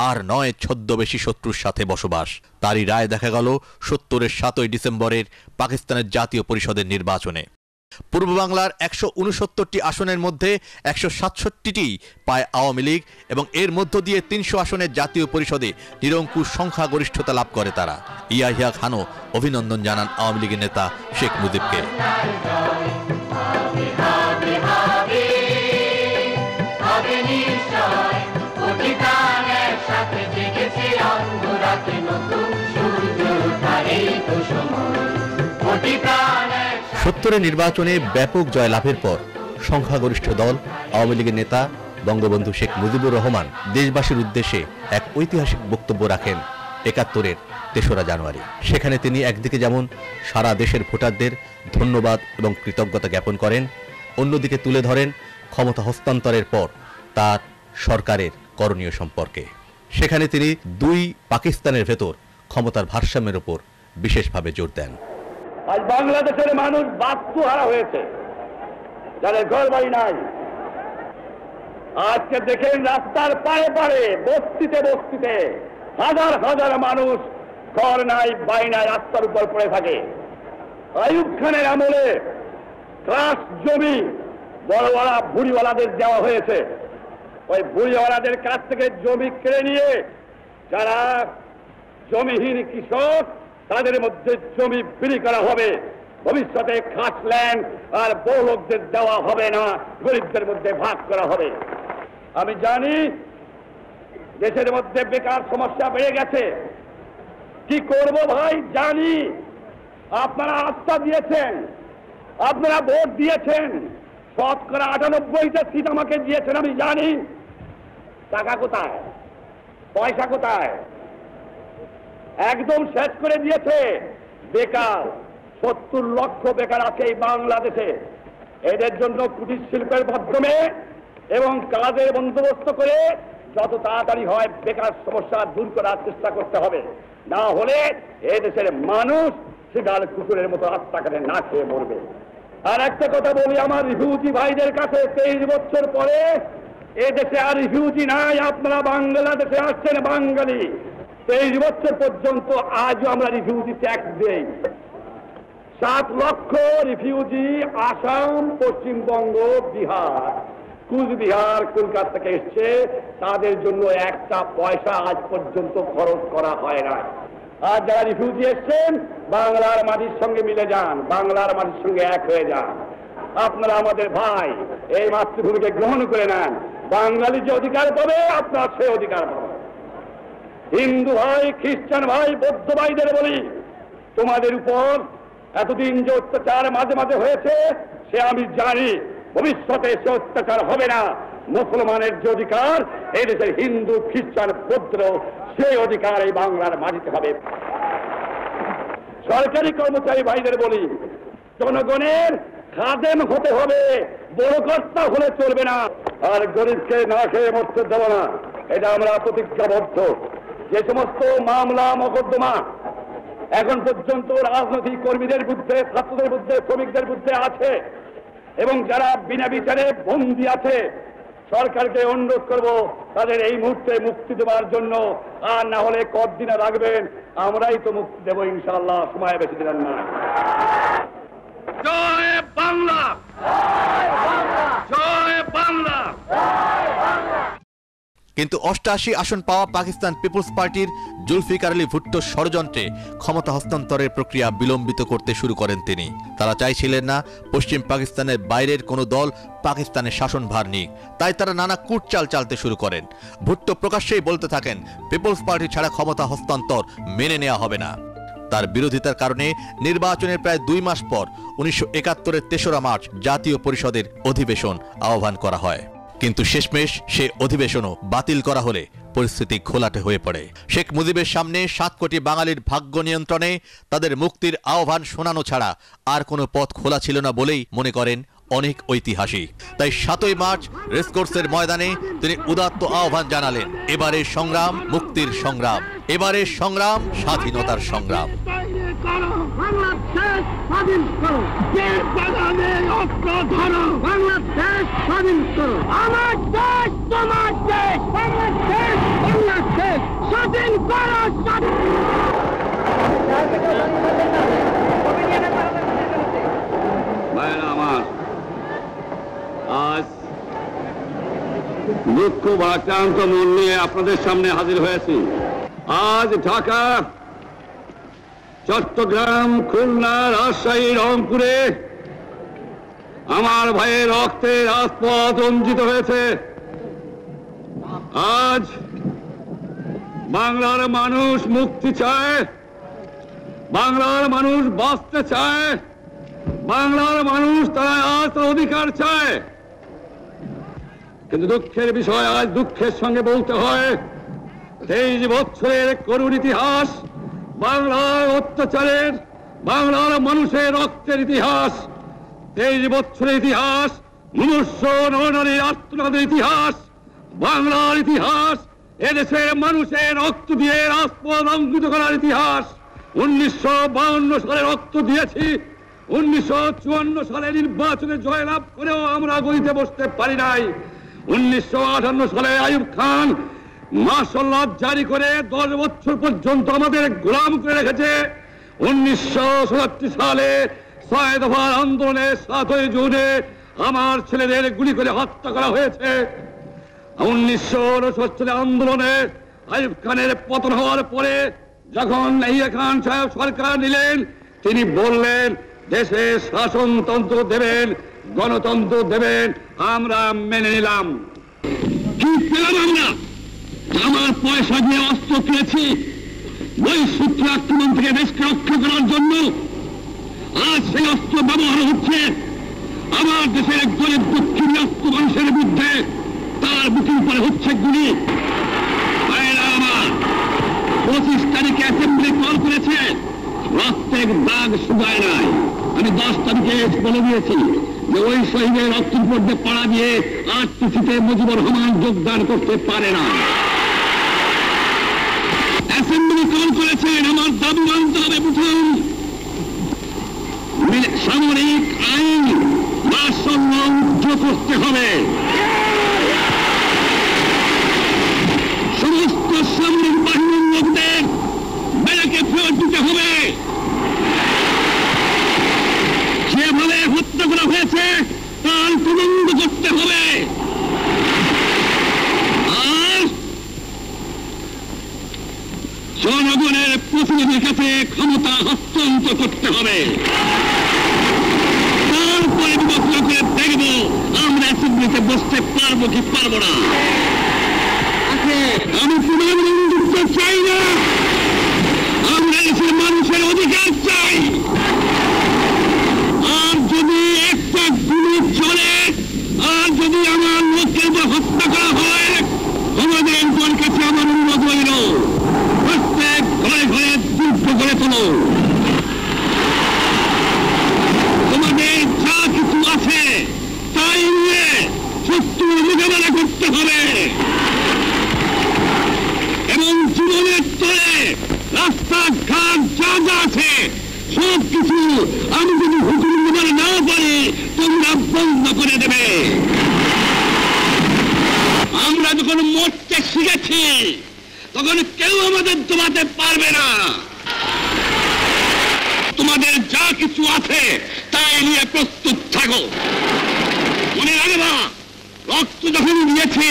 আর নয় ছদ্মবেশী শত্রুর সাথে বসবাস। তারই রায় দেখা গেল ৭০-এর ৭ই ডিসেম্বরের পাকিস্তানের জাতীয় পরিষদের নির্বাচনে। পূর্ব বাংলার ১৬৯টি আসনের মধ্যে ১৬৭টি পায় আওয়ামী লীগ এবং এর মধ্য দিয়ে ৩০০ আসনের জাতীয় পরিষদে নিরঙ্কুশ সংখ্যাগরিষ্ঠতা লাভ করে তারা। ইয়াহিয়া খানও অভিনন্দন জানান আওয়ামী লীগের নেতা শেখ মুজিবকে। সত্তরের নির্বাচনে ব্যাপক জয়লাভের পর সংখ্যাগরিষ্ঠ দল আওয়ামী লীগের নেতা বঙ্গবন্ধু শেখ মুজিবুর রহমান দেশবাসীর উদ্দেশ্যে এক ঐতিহাসিক বক্তব্য রাখেন ৭১-এর ৩রা জানুয়ারি। সেখানে তিনি একদিকে যেমন সারা দেশের ভোটারদের ধন্যবাদ এবং কৃতজ্ঞতা জ্ঞাপন করেন, অন্যদিকে তুলে ধরেন ক্ষমতা হস্তান্তরের পর তার সরকারের করণীয় সম্পর্কে। সেখানে তিনি দুই পাকিস্তানের ভেতর ক্ষমতার ভারসাম্যের উপর বিশেষভাবে জোর দেন। আজ বাংলাদেশের মানুষ বাস্তুহারা হয়েছে, যাদের ঘর বাড়ি নাই। আজকে দেখেন রাস্তার পায়ে পায়ে, বস্তিতে বস্তিতে হাজার হাজার মানুষ ঘর নাই, বাড়ি নাই, রাস্তার উপর পড়ে থাকে। আইয়ুব খানের আমলে ট্রাস্ট জমি বড় বড় বুড়িওয়ালাদের দেওয়া হয়েছে। ওই বুড়িওয়ালাদের কাছ থেকে জমি কেড়ে নিয়ে যারা জমিহীন কৃষক তাদের মধ্যে জমি বিলি করা হবে। ভবিষ্যতে খাস ল্যান্ড আর বড় লোকদের দেওয়া হবে না, গরিবদের মধ্যে ভাগ করা হবে। আমি জানি দেশের মধ্যে বেকার সমস্যা বেড়ে গেছে। কি করব ভাই জানি। আপনারা আস্থা দিয়েছেন, আপনারা ভোট দিয়েছেন, শতকরা 98টা সিট আমাকে দিয়েছেন, আমি জানি। টাকা কোথায়, পয়সা কোথায়? একদম শেষ করে দিয়েছে। বেকার 70 লক্ষ বেকার আছে এই বাংলাদেশে। এদের জন্য কুটির শিল্পের মাধ্যমে এবং কাজের বন্দোবস্ত করে যত তাড়াতাড়ি হয় বেকার সমস্যা দূর করার চেষ্টা করতে হবে। না হলে এই দেশের মানুষ শিগাল কুকুরের মতো রাস্তাঘাটে না খেয়ে মরবে। আর একটা কথা বলি আমার রিফিউজি ভাইদের কাছে, 23 বছর পরে এ দেশে আর রিফিউজি নাই। আপনারা বাংলাদেশে আসছেন বাঙালি, 23 বছর পর্যন্ত আজও আমরা রিফিউজি ট্যাক্স দেই। 7 লক্ষ রিফিউজি আসাম, পশ্চিমবঙ্গ, বিহার, কুচবিহার, কলকাতা থেকে এসছে। তাদের জন্য একটা পয়সা আজ পর্যন্ত খরচ করা হয় না। আর যারা রিফিউজি এসছেন বাংলার মাটির সঙ্গে মিলে যান, বাংলার মাটির সঙ্গে এক হয়ে যান। আপনারা আমাদের ভাই, এই মাতৃভূমিকে গ্রহণ করে নেন। বাঙালি যে অধিকার পাবে আপনারা সে অধিকার পাবে। হিন্দু ভাই, খ্রিস্টান ভাই, বৌদ্ধ ভাইদের বলি, তোমাদের উপর এতদিন যে অত্যাচার মাঝে মাঝে হয়েছে সে আমি জানি। ভবিষ্যতে সে অত্যাচার হবে না। মুসলমানের যে অধিকার এই দেশের হিন্দু, খ্রিস্টান, বৌদ্ধ সেই অধিকার এই বাংলার মাটিতে হবে। সরকারি কর্মচারী ভাইদের বলি, জনগণের খাদেম হতে হবে, বড় কর্তা হলে চলবে না। আর গরিবকে না খেয়ে মরতে দেব না, এটা আমরা প্রতিজ্ঞাবদ্ধ। যে সমস্ত মামলা মোকদ্দমা এখন পর্যন্ত রাজনৈতিক কর্মীদের বিরুদ্ধে, ছাত্রদের বিরুদ্ধে, শ্রমিকদের বিরুদ্ধে আছে এবং যারা বিনা বিচারে বন্দী আছে, সরকারকে অনুরোধ করব তাদের এই মুহূর্তে মুক্তি দেওয়ার জন্য। আর না হলে কতদিনে রাখবেন, আমরাই তো মুক্তি দেব ইনশাআল্লাহ, সময় বেশি দিন না। জয় বাংলা, জয় বাংলা। কিন্তু 88 আসন পাওয়া পাকিস্তান পিপলস পার্টির জুলফিকার আলী ভুট্টোর ষড়যন্ত্রে ক্ষমতা হস্তান্তরের প্রক্রিয়া বিলম্বিত করতে শুরু করেন তিনি। তারা চাইছিলেন না পশ্চিম পাকিস্তানের বাইরের কোনো দল পাকিস্তানের শাসনভার নিক, তাই তারা নানা কূটচাল চালতে শুরু করেন। ভুট্টো প্রকাশ্যেই বলতে থাকেন পিপলস পার্টি ছাড়া ক্ষমতা হস্তান্তর মেনে নেওয়া হবে না। তার বিরোধিতার কারণে নির্বাচনের প্রায় 2 মাস পর 1971-এর 3রা মার্চ জাতীয় পরিষদের অধিবেশন আহ্বান করা হয়। কিন্তু শেষমেশ সে অধিবেশনও বাতিল করা হলে পরিস্থিতি ঘোলাটে হয়ে পড়ে। শেখ মুজিবের সামনে 7 কোটি বাঙালির ভাগ্য নিয়ন্ত্রণে তাদের মুক্তির আহ্বান শোনানো ছাড়া আর কোনো পথ খোলা ছিল না বলেই মনে করেন অনেক ঐতিহাসিক। তাই 7ই মার্চ রেসকোর্সের ময়দানে তিনি উদাত্ত আহ্বান জানালেন, এবারের সংগ্রাম মুক্তির সংগ্রাম, এবারের সংগ্রাম স্বাধীনতার সংগ্রাম। বাংলাদেশ স্বাধীন করো, দেশ বাগানে অস্ত্র ধরো, বাংলাদেশ স্বাধীন করো। আমার দেশ তোমার দেশ, বাংলাদেশ, বাংলাদেশ স্বাধীন করো, স্বাধীন। ভাইরা আমার, আজ দুঃখ ভারাক্রান্ত মন নিয়ে আপনাদের সামনে হাজির হয়েছি। আজ ঢাকা, চট্টগ্রাম, খুলনা, রাজশাহী, রংপুরে আমার ভাইয়ের রক্তে রাজপথ রঞ্জিত হয়েছে। আজ বাংলার মানুষ মুক্তি চায়, বাংলার মানুষ বাঁচতে চায়, বাংলার মানুষ তারা আজ অধিকার চায়। কিন্তু দুঃখের বিষয়, আজ দুঃখের সঙ্গে বলতে হয় 23 বছরের করুণ ইতিহাস, বাংলার অত্যাচারের, বাংলার মানুষের রক্তের ইতিহাস, 23 বছরের ইতিহাস, মনুষ্য নরনারীর আত্মনাদের ইতিহাস, বাংলার ইতিহাস, এদেশের মানুষের রক্ত দিয়ে রাজপথ অঙ্কিত করার ইতিহাস। 1952 সালে রক্ত দিয়েছি, 1954 সালে নির্বাচনে জয়লাভ করেও আমরা গদিতে বসতে পারি নাই। 1958 সালে আইয়ুব খান মার্শাল ল জারি করে 10 বছর পর্যন্ত আমাদের গোলাম করে রেখেছে। 1967 সালে 6 দফার আন্দোলনে 7ই জুনে আমার ছেলেদের গুলি করে হত্যা করা হয়েছে। 1969 সালে আন্দোলনে আইয়ুব খানের পতন হওয়ার পরে যখন ইয়াহিয়া খান সাহেব সরকার নিলেন, তিনি বললেন দেশে শাসনতন্ত্র দেবেন, গণতন্ত্র দেবেন। আমরা মেনে নিলাম। কি পেলাম আমরা? আমার পয়সা দিয়ে অস্ত্র কিনেছি ওই সূত্র আক্রমণ থেকে দেশকে রক্ষা করার জন্য। আজ সেই অস্ত্র ব্যবহার হচ্ছে আমার দেশের গরিব দুঃখী নিরস্ত্র মানুষের বিরুদ্ধে। তার বুকের উপরে হচ্ছে গুলি। আমার 25 তারিখে অ্যাসেম্বলি কল করেছে, রক্তের দাগ শুকায় নাই। আমি 10 তারিখে বলে দিয়েছি যে ওই শহীদের রক্তের মধ্যে পাড়া দিয়ে আরটিসিতে মুজিবুর রহমান যোগদান করতে পারে না। অ্যাসেম্বলি কল করেছেন, আমার দাবি মানতে হবে। প্রথম সামরিক আইন ভারসাম্য করতে হবে। সমস্ত সামরিক বাহিনীর লোকদের বেলাকে ফেরত দিতে হবে। যেভাবে হত্যা করা হয়েছে তার তদন্ত করতে হবে। আর জনগণের প্রতিনিধির কাছে ক্ষমতা হস্তান্তর করতে হবে। তারপরে বিবেচনা করে দেখব আমরা অ্যাসেম্বলিতে বসতে পারবো কি পারবো না। আমি পুনর্বন্ধুত্ব চাই না, আমরা দেশের মানুষের অধিকার চাই। আর যদি একটা গুলি চলে, আর যদি আমার লোককে হত্যা করা হয়, আমাদের কাছে আমার অনুরোধ রইল প্রত্যেক ঘরে ঘরে যুদ্ধ করে তোলো। তোমাদের যা কিছু আছে তাই নিয়ে শত্রুর মোকাবেলা করতে হবে এবং জীবনের তলে রাস্তাঘাট যা যা আছে সব কিছু আমি যদি হুকুম মোকাবেলা না পারি তোমরা বন্ধ করে দেবে। আমরা যখন মরতে শিখেছি তখন কেউ আমাদের দমাতে পারবে না। তোমাদের যা কিছু আছে তাই নিয়ে প্রস্তুত থাকো। মনে রাখবা, রক্ত যখন দিয়েছি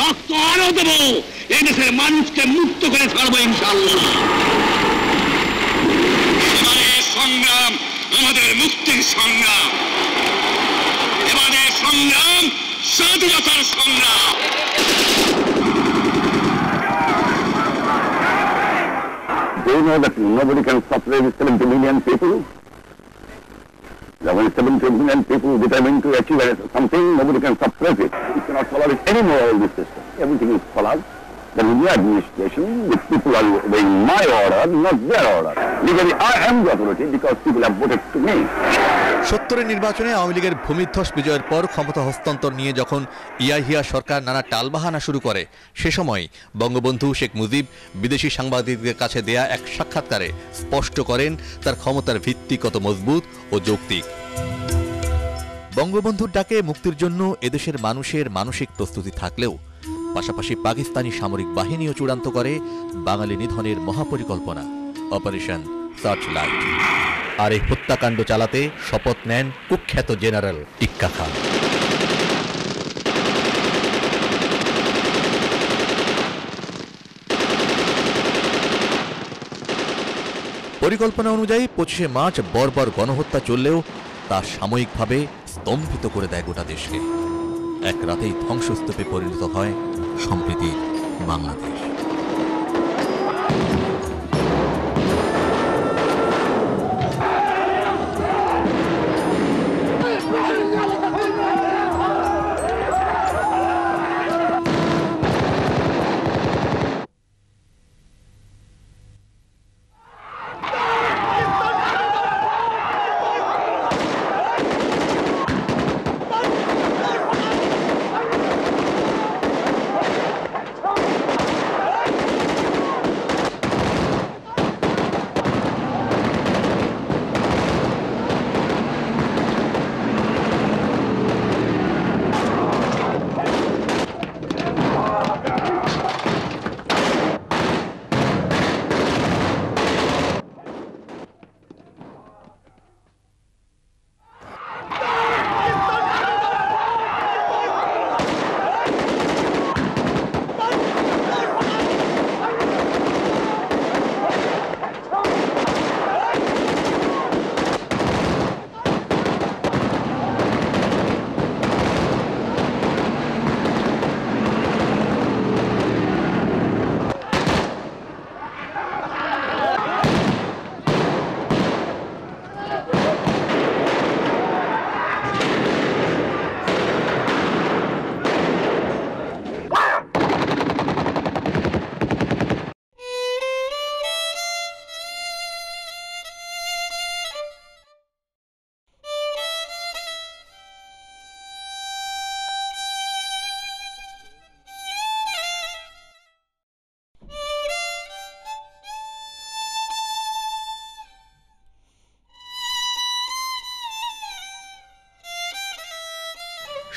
রক্ত আরো দেবো। এই দেশের মানুষকে মুক্ত করে ছাড়বো ইনশাআল্লাহ। এবারের সংগ্রাম আমাদের মুক্তির সংগ্রাম, এবারের সংগ্রাম স্বাধীনতার সংগ্রাম। Do you know that nobody can suppress 70 million people? When 70 million people determined to achieve something, nobody can suppress it. You cannot tolerate any more of this system. Everything is followed. The new administration, the people are obeying my order, not their order. Legally, I am the authority because people have voted to me. 70-এর নির্বাচনে আওয়ামী লীগের ভূমিধ্বস বিজয়ের পর ক্ষমতা হস্তান্তর নিয়ে যখন ইয়াহিয়া সরকার নানা টালবাহানা শুরু করে, সে সময় বঙ্গবন্ধু শেখ মুজিব বিদেশি সাংবাদিকদের কাছে দেয়া এক সাক্ষাৎকারে স্পষ্ট করেন তার ক্ষমতার ভিত্তি কত মজবুত ও যৌক্তিক। বঙ্গবন্ধুর ডাকে মুক্তির জন্য এদেশের মানুষের মানসিক প্রস্তুতি থাকলেও পাশাপাশি পাকিস্তানি সামরিক বাহিনীও চূড়ান্ত করে বাঙালি নিধনের মহাপরিকল্পনা অপারেশন সার্চলাইট। আর এই হত্যাকাণ্ড চালাতে শপথ নেন কুখ্যাত জেনারেল টিক্কা খান। পরিকল্পনা অনুযায়ী 25শে মার্চ বর্বর গণহত্যা চললেও তা সাময়িকভাবে স্তম্ভিত করে দেয় গোটা দেশকে। এক রাতেই ধ্বংসস্তূপে পরিণত হয় সম্প্রীতি বাংলাদেশ।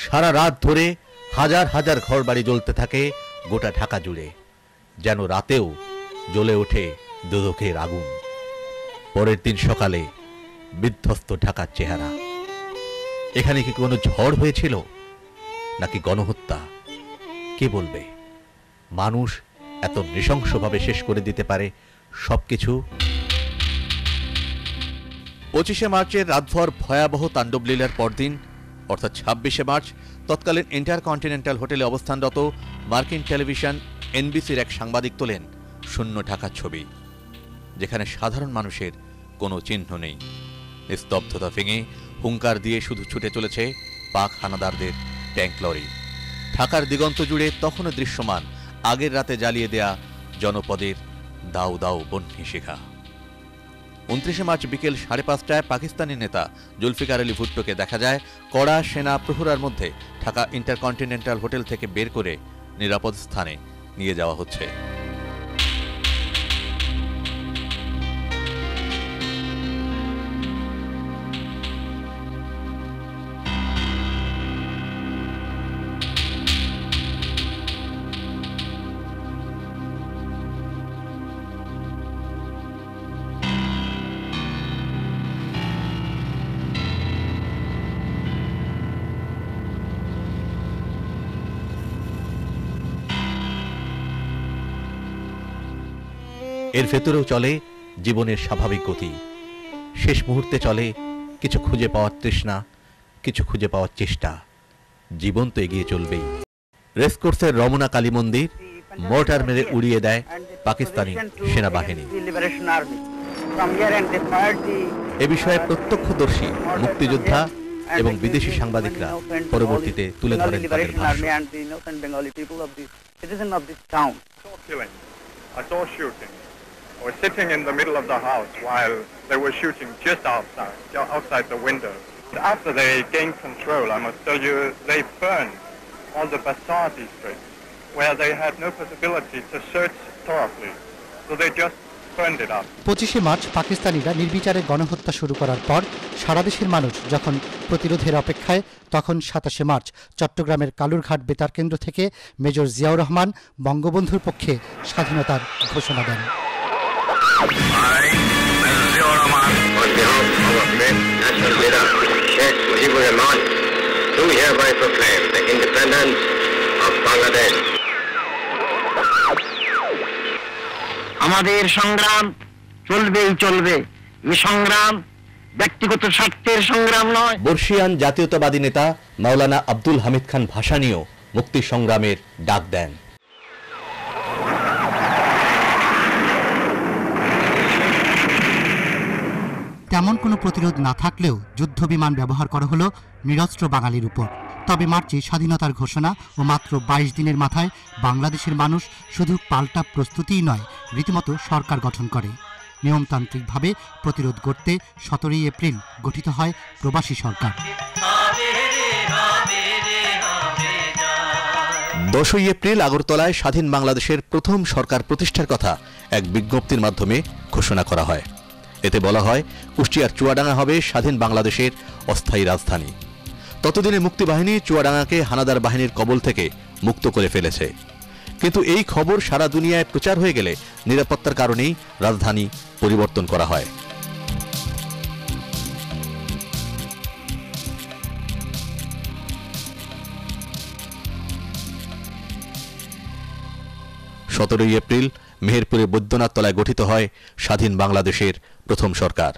সারা রাত ধরে হাজার হাজার ঘরবাড়ি জ্বলতে থাকে গোটা ঢাকা জুড়ে, যেন রাতেও জ্বলে ওঠে দোজখের আগুন। পরের দিন সকালে বিধ্বস্ত ঢাকার চেহারা। এখানে কি কোনো ঝড় হয়েছিল নাকি গণহত্যা? কে বলবে? মানুষ এত নৃশংসভাবে শেষ করে দিতে পারে সবকিছু। 25শে মার্চের রাতভর ভয়াবহ তাণ্ডবলীলার পরদিন অর্থাৎ 26শে মার্চ তৎকালীন ইন্টারকন্টিনেন্টাল হোটেলে অবস্থানরত মার্কিন টেলিভিশন এনবিসির এক সাংবাদিক তোলেন শূন্য ঢাকার ছবি, যেখানে সাধারণ মানুষের কোনো চিহ্ন নেই। স্তব্ধতা ভেঙে হুঙ্কার দিয়ে শুধু ছুটে চলেছে পাক হানাদারদের ট্যাঙ্ক লরি। ঢাকার দিগন্ত জুড়ে তখনও দৃশ্যমান আগের রাতে জ্বালিয়ে দেয়া জনপদের দাউ দাউ বহ্নি শিখা। 29শে মার্চ বিকেল 5:30টায় পাকিস্তানি নেতা জুলফিকার আলী ভুট্টোকে দেখা যায় কড়া সেনা প্রহরার মধ্যে ঢাকা ইন্টারকন্টিনেন্টাল হোটেল থেকে বের করে নিরাপদ স্থানে নিয়ে যাওয়া হচ্ছে। এর ভেতরেও চলে জীবনের স্বাভাবিক গতি। শেষ মুহূর্তে চলে কিছু খুঁজে পাওয়ার তৃষ্ণা, কিছু খুঁজে পাওয়ার চেষ্টা। জীবন তো এগিয়ে চলবেই। রেসকোর্সের রমনা কালী মন্দির মোর্টার মেরে উড়িয়ে দেয় পাকিস্তানি সেনাবাহিনী। এ বিষয়ে প্রত্যক্ষদর্শী মুক্তিযোদ্ধা এবং বিদেশি সাংবাদিকরা পরবর্তীতে তুলে ধরেন তাদের ভাষ্য। I was sitting in the middle of the house while they were shooting just outside the window. After they gained control, I must tell you, they burned all the bazaar districts where they had no possibility to search thoroughly. So they just burned it up. 25শে March পাকিস্তানিরা নির্বিচারে গণহত্যা শুরু করার পর সারা দেশের মানুষ যখন প্রতিরোধের অপেক্ষায়, তখন 27শে মার্চ চট্টগ্রামের কালুরঘাট বেতার কেন্দ্র থেকে মেজর জিয়াউর রহমান বঙ্গবন্ধুর পক্ষে স্বাধীনতার ঘোষণা দেন। I, Major Ziaur Rahman, on behalf of our great national leader, Sheikh Mujibur Rahman, do hereby proclaim the independence of Bangladesh. আমাদের সংগ্রাম চলবেই চলবে। এই সংগ্রাম ব্যক্তিগত স্বার্থের সংগ্রাম নয়। বর্ষিয়ান জাতীয়তাবাদী নেতা মাওলানা আব্দুল হামিদ খান ভাসানীও মুক্তি সংগ্রামের ডাক দেন। তেমন কোনো প্রতিরোধ না থাকলেও যুদ্ধ বিমান ব্যবহার করা হলো নিরস্ত্র বাঙালির উপর। তবে মার্চে স্বাধীনতার ঘোষণা ও মাত্র 22 দিনের মাথায় বাংলাদেশের মানুষ শুধু পাল্টা প্রস্তুতিই নয়, রীতিমতো সরকার গঠন করে। নিয়মতান্ত্রিকভাবে প্রতিরোধ করতে 17 এপ্রিল গঠিত হয় প্রবাসী সরকার। 10 এপ্রিল আগরতলায় স্বাধীন বাংলাদেশের প্রথম সরকার প্রতিষ্ঠার কথা এক বিজ্ঞপ্তির মাধ্যমে ঘোষণা করা হয়। এতে বলা হয় কুষ্টিয়ার চুয়াডাঙ্গা হবে স্বাধীন বাংলাদেশের অস্থায়ী রাজধানী। ততদিনে মুক্তিবাহিনী চুয়াডাঙ্গাকে হানাদার বাহিনীর কবল থেকে মুক্ত করে ফেলেছে। কিন্তু এই খবর সারা দুনিয়ায় প্রচার হয়ে গেলে নিরাপত্তার কারণেই রাজধানী পরিবর্তন করা হয়। এপ্রিল মেহেরপুরে বৈদ্যনাথ তলায় গঠিত হয় স্বাধীন বাংলাদেশের প্রথম সরকার।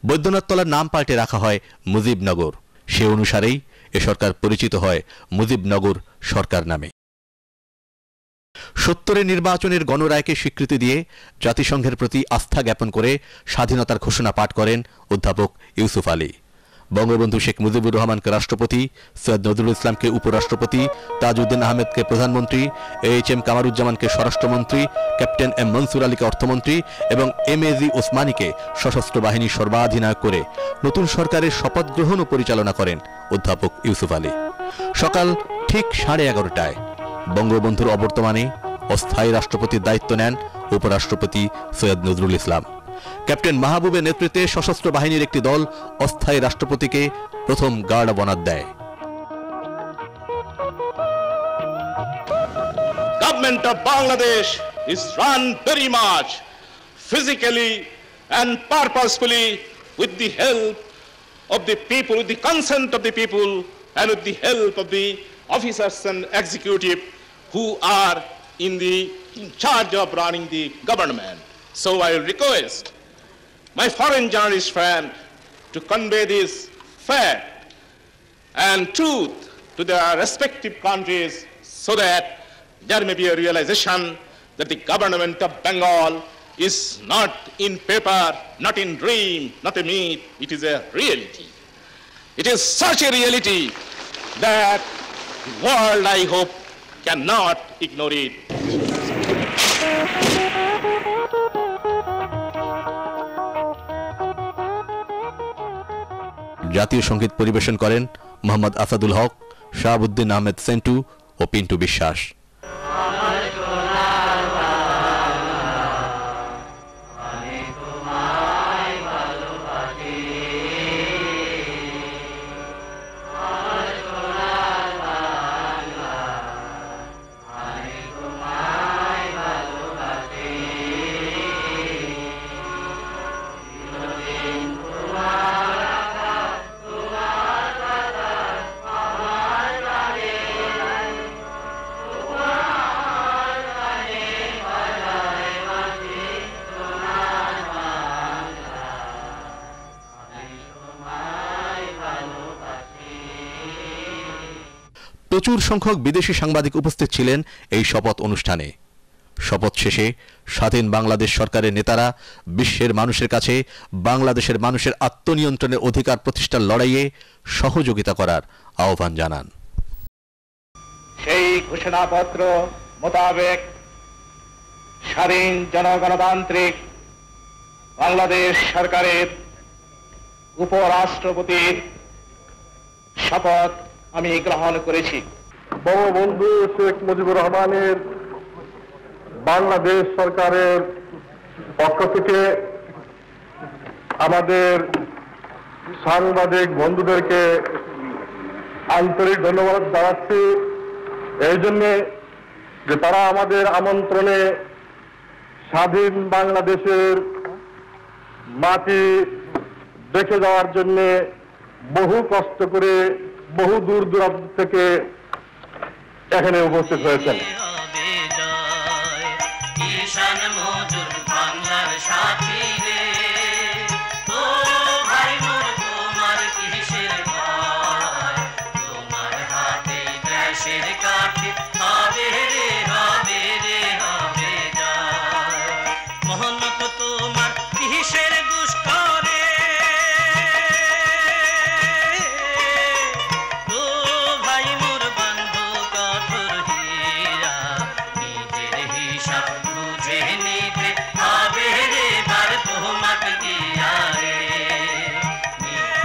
বৈদ্যনাথ তলার নাম পাল্টে রাখা হয় মুজিবনগর। সে অনুসারেই এ সরকার পরিচিত হয় মুজিবনগর সরকার নামে। 70 নির্বাচনের গণরায়কে স্বীকৃতি দিয়ে জাতিসংঘের প্রতি আস্থা জ্ঞাপন করে স্বাধীনতার ঘোষণা পাঠ করেন অধ্যাপক ইউসুফ আলী। বঙ্গবন্ধু শেখ মুজিবুর রহমানকে রাষ্ট্রপতি, সৈয়দ নজরুল ইসলামকে উপরাষ্ট্রপতি, তাজউদ্দিন আহমেদকে প্রধানমন্ত্রী, এইচ.এম. কামারুজ্জামানকে স্বরাষ্ট্রমন্ত্রী, ক্যাপ্টেন এম মনসুর আলীকে অর্থমন্ত্রী এবং এম.এ.জি. ওসমানীকে সশস্ত্র বাহিনীর সর্বাধিনায়ক করে নতুন সরকারের শপথ গ্রহণ ও পরিচালনা করেন অধ্যাপক ইউসুফ আলী। সকাল ঠিক 11:30টায় বঙ্গবন্ধুর অবর্তমানে অস্থায়ী রাষ্ট্রপতির দায়িত্ব নেন উপরাষ্ট্রপতি সৈয়দ নজরুল ইসলাম। ক্যাপ্টেন মাহবুবের নেতৃত্বে সশস্ত্র বাহিনীর একটি দল অস্থায়ী রাষ্ট্রপতিকে প্রথম গার্ড অব অনার দেয়। government of Bangladesh is run very much physically and purposefully with the help of the people, with the consent of the people, and with the help of the officers and executive who are in charge of running the government. So I request my foreign journalist friend to convey this fact and truth to their respective countries so that there may be a realization that the government of Bengal is not in paper, not in dream, not a myth, it is a reality. It is such a reality that the world, I hope, cannot ignore it. জাতীয় সঙ্গীত পরিবেশন করেন মোহাম্মদ আসাদুল হক, শাহাবুদ্দিন আহমেদ সেন্টু ও পিন্টু বিশ্বাস। প্রচুর সংখ্যক বিদেশি সাংবাদিক উপস্থিত ছিলেন এই শপথ অনুষ্ঠানে। শপথ শেষে স্বাধীন বাংলাদেশ সরকারের নেতারা বিশ্বের মানুষের কাছে বাংলাদেশের মানুষের আত্মনিয়ন্ত্রণের অধিকার প্রতিষ্ঠার লড়াইয়ে সহযোগিতা করার আহ্বান জানান। সেই ঘোষণাপত্র মোতাবেক স্বাধীন জনগণতান্ত্রিক বাংলাদেশ সরকারের উপরাষ্ট্রপতির শপথ আমি গ্রহণ করেছি। বঙ্গবন্ধু শেখ মুজিবুর রহমানের বাংলাদেশ সরকারের পক্ষ থেকে আমাদের সাংবাদিক বন্ধুদেরকে আন্তরিক ধন্যবাদ জানাচ্ছি এই জন্যে যে তারা আমাদের আমন্ত্রণে স্বাধীন বাংলাদেশের মাটি দেখে যাওয়ার জন্যে বহু কষ্ট করে বহু দূর দূরান্ত থেকে এখানে উপস্থিত হয়েছেন।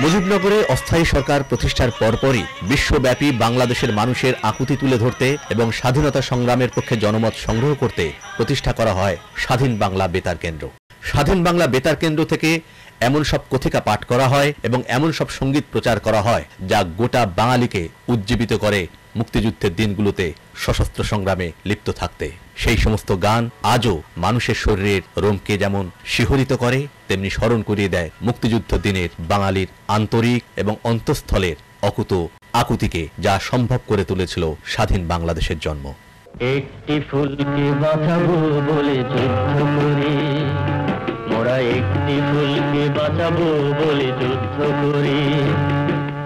মুজিবনগরে অস্থায়ী সরকার প্রতিষ্ঠার পরপরই বিশ্বব্যাপী বাংলাদেশের মানুষের আকুতি তুলে ধরতে এবং স্বাধীনতা সংগ্রামের পক্ষে জনমত সংগ্রহ করতে প্রতিষ্ঠা করা হয় স্বাধীন বাংলা বেতার কেন্দ্র। স্বাধীন বাংলা বেতার কেন্দ্র থেকে এমন সব কথিকা পাঠ করা হয় এবং এমন সব সঙ্গীত প্রচার করা হয় যা গোটা বাঙালিকে উজ্জীবিত করে মুক্তিযুদ্ধের দিনগুলোতে সশস্ত্র সংগ্রামে লিপ্ত থাকতে। সেই সমস্ত গান আজও মানুষের শরীরের রোমকে যেমন শিহরিত করে তেমনি স্মরণ করিয়ে দেয় মুক্তিযুদ্ধ দিনের বাঙালির আন্তরিক এবং অন্তঃস্থলের অকুত আকুতিকে, যা সম্ভব করে তুলেছিল স্বাধীন বাংলাদেশের জন্ম। একটি ফুলকে বাঁচাবো বলে যুদ্ধ করি, মোরা একটি ফুলকে বাঁচাবো বলে যুদ্ধ করি,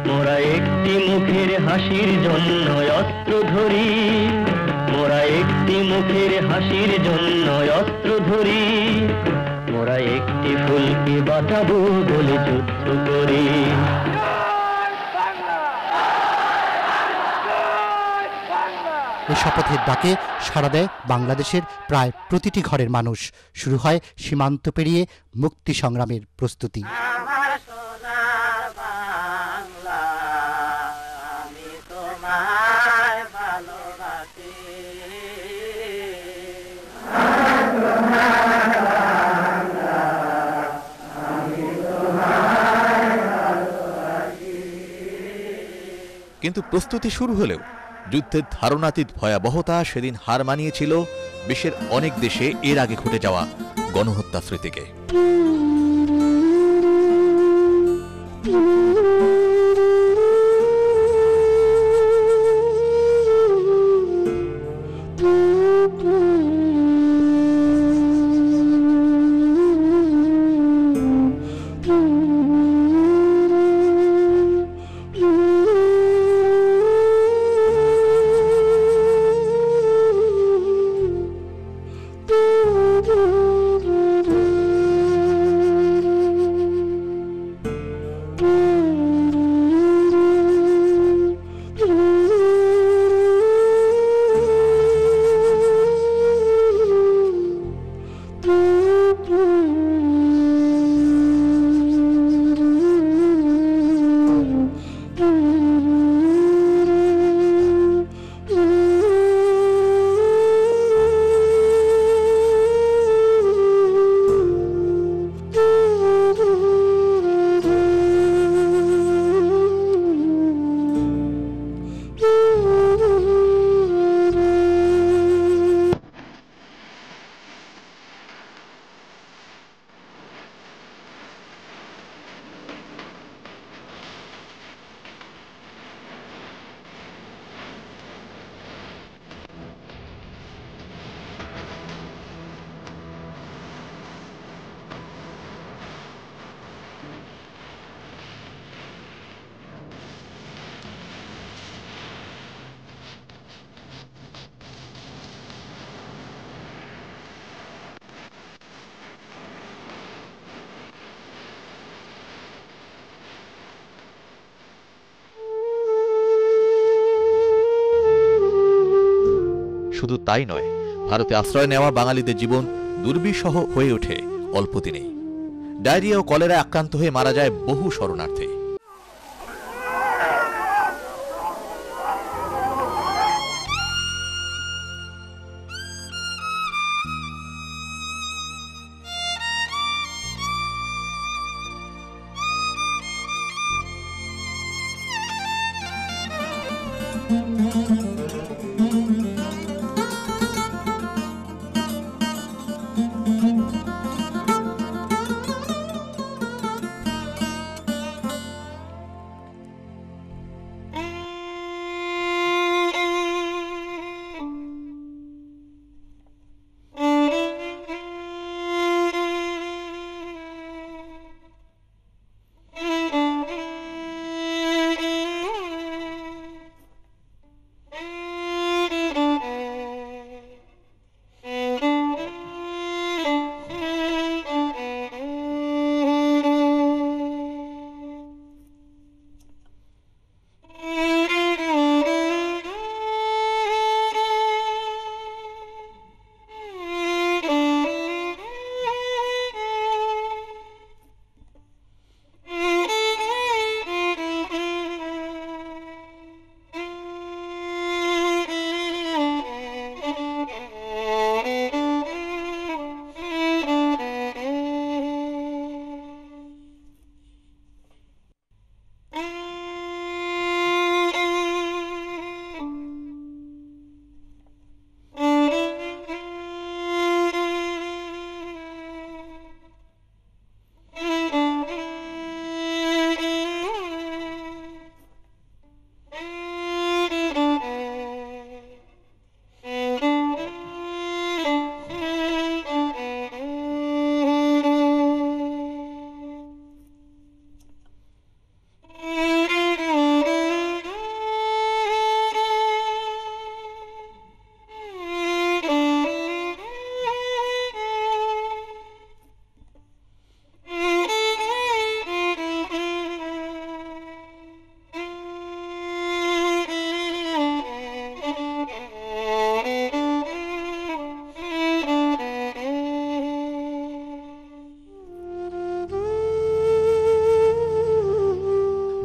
মোরা একটি মুখের হাসির জন্য অস্ত্র ধরি, মোরা একটি মুখের হাসির জন্য অস্ত্র ধরি, মোরা একটি ফুলকে বাঁচাবো বলে যুদ্ধ করি। এই শপথের ডাকে সাড়া দেয় বাংলাদেশের প্রায় প্রতিটি ঘরের মানুষ। শুরু হয় সীমান্ত পেরিয়ে মুক্তি সংগ্রামের প্রস্তুতি। কিন্তু প্রস্তুতি শুরু হলেও যুদ্ধের ধারণাতীত ভয়াবহতা সেদিন হার মানিয়েছিল বিশ্বের অনেক দেশে এর আগে ঘটে যাওয়া গণহত্যা স্মৃতিকে। শুধু তাই নয়, ভারতে আশ্রয় নেওয়া বাঙালিদের জীবন দুর্বিষহ হয়ে ওঠে অল্প দিনেই। ডায়রিয়া ও কলেরায় আক্রান্ত হয়ে মারা যায় বহু শরণার্থী।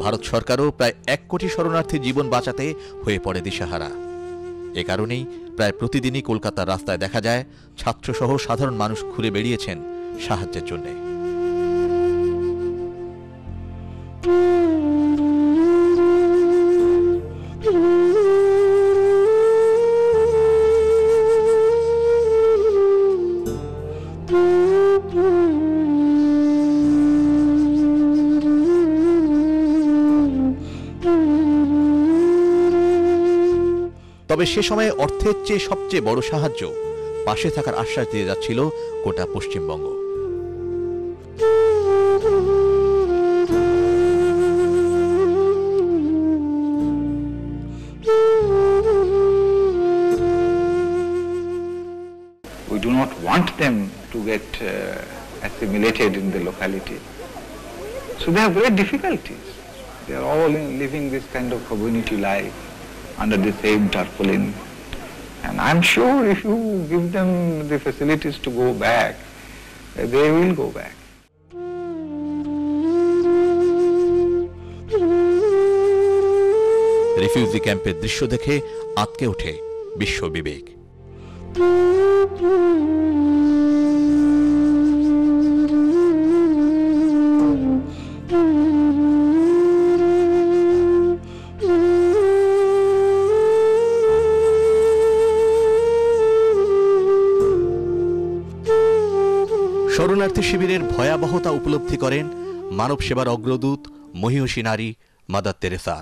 ভারত সরকারও প্রায় 1 কোটি শরণার্থী জীবন বাঁচাতে হয়ে পড়ে দিশাহারা। এ কারণেই প্রায় প্রতিদিনই কলকাতার রাস্তায় দেখা যায় ছাত্রসহ সাধারণ মানুষ ঘুরে বেরিয়েছেন সাহায্যের জন্য। তবে সে সময়ে অর্থের চেয়ে সবচেয়ে বড় সাহায্য পাশে থাকার আশ্বাস দিয়ে যাচ্ছিল গোটা Paschimbanga. We do not want them to get assimilated in the locality. So they have great difficulties. They are all living this kind of community life under the same tarpaulin. And I'm sure if you give them the facilities to go back, they will go back. Refugee ক্যাম্পের দৃশ্য দেখে আঁতকে ওঠে বিশ্ব বিবেক। শরণার্থী শিবিরের ভয়াবহতা উপলব্ধি করেন মানব সেবার অগ্রদূত মহিয়সী নারী মাদার তেরেসা।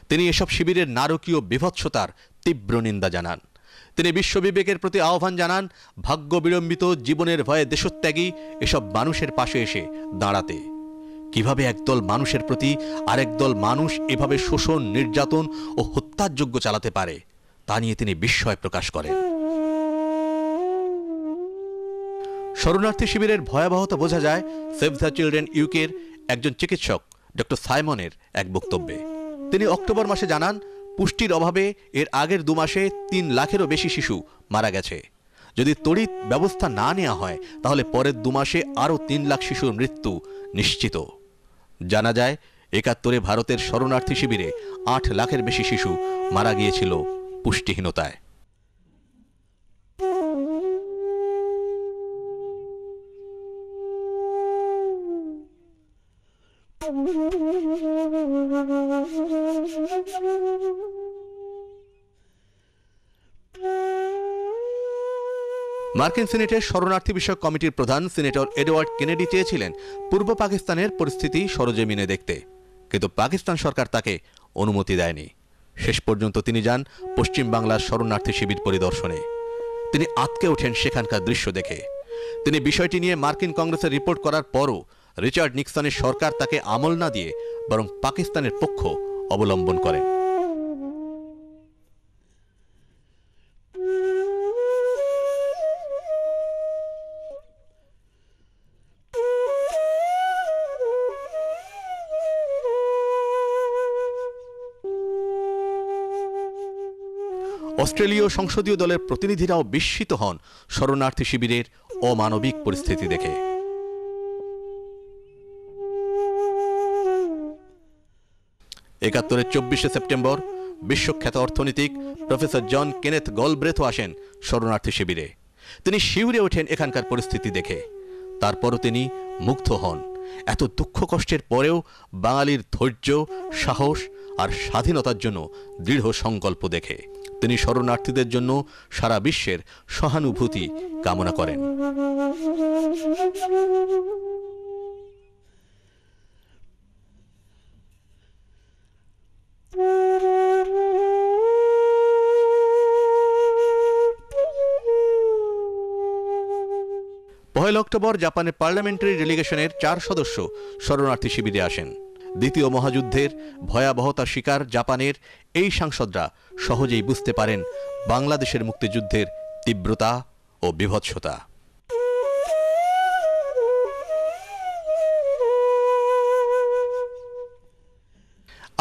তিনি এসব শিবিরের নারকীয় বিভৎসতার তীব্র নিন্দা জানান। তিনি বিশ্ববিবেকের প্রতি আহ্বান জানান ভাগ্য বিড়ম্বিত জীবনের ভয়ে দেশত্যাগী এসব মানুষের পাশে এসে দাঁড়াতে। কিভাবে একদল মানুষের প্রতি আরেক দল মানুষ এভাবে শোষণ, নির্যাতন ও হত্যাযজ্ঞ চালাতে পারে তা নিয়ে তিনি বিস্ময় প্রকাশ করেন। শরণার্থী শিবিরের ভয়াবহতা বোঝা যায় সেভ দ্য চিলড্রেন ইউকের একজন চিকিৎসক ডক্টর সাইমনের এক বক্তব্যে। তিনি অক্টোবর মাসে জানান পুষ্টির অভাবে এর আগের 2 মাসে 3 লাখেরও বেশি শিশু মারা গেছে। যদি তড়িৎ ব্যবস্থা না নেওয়া হয় তাহলে পরের 2 মাসে আরও 3 লাখ শিশুর মৃত্যু নিশ্চিত। জানা যায় 71-এ ভারতের শরণার্থী শিবিরে 8 লাখের বেশি শিশু মারা গিয়েছিল পুষ্টিহীনতায়। মার্কিন সিনেটের শরণার্থী বিষয়ক কমিটির প্রধান সিনেটর এডওয়ার্ড কেনেডি চেয়েছিলেন পূর্ব পাকিস্তানের পরিস্থিতি সরেজমিনে দেখতে, কিন্তু পাকিস্তান সরকার তাকে অনুমতি দেয়নি। শেষ পর্যন্ত তিনি যান পশ্চিম বাংলার শরণার্থী শিবির পরিদর্শনে। তিনি আঁতকে ওঠেন সেখানকার দৃশ্য দেখে। তিনি বিষয়টি নিয়ে মার্কিন কংগ্রেসে রিপোর্ট করার পরও রিচার্ড নিক্সনের সরকার তাকে আমল না দিয়ে বরং পাকিস্তানের পক্ষ অবলম্বন করেন। অস্ট্রেলীয় সংসদীয় দলের প্রতিনিধিরাও বিস্মিত হন শরণার্থী শিবিরের অমানবিক পরিস্থিতি দেখে। 71-এর 24শে সেপ্টেম্বর বিশ্বখ্যাত অর্থনীতিক প্রফেসর জন কেনেথ গলব্রেথও আসেন শরণার্থী শিবিরে। তিনি শিউরে ওঠেন এখানকার পরিস্থিতি দেখে। তারপরও তিনি মুগ্ধ হন এত দুঃখ কষ্টের পরেও বাঙালির ধৈর্য, সাহস আর স্বাধীনতার জন্য দৃঢ় সংকল্প দেখে। তিনি শরণার্থীদের জন্য সারা বিশ্বের সহানুভূতি কামনা করেন। পহেলা অক্টোবর জাপানের পার্লামেন্টারি ডেলিগেশনের 4 সদস্য শরণার্থী শিবিরে আসেন। দ্বিতীয় মহাযুদ্ধের ভয়াবহতার শিকার জাপানের এই সাংসদরা সহজেই বুঝতে পারেন বাংলাদেশের মুক্তিযুদ্ধের তীব্রতা ও বিভৎসতা।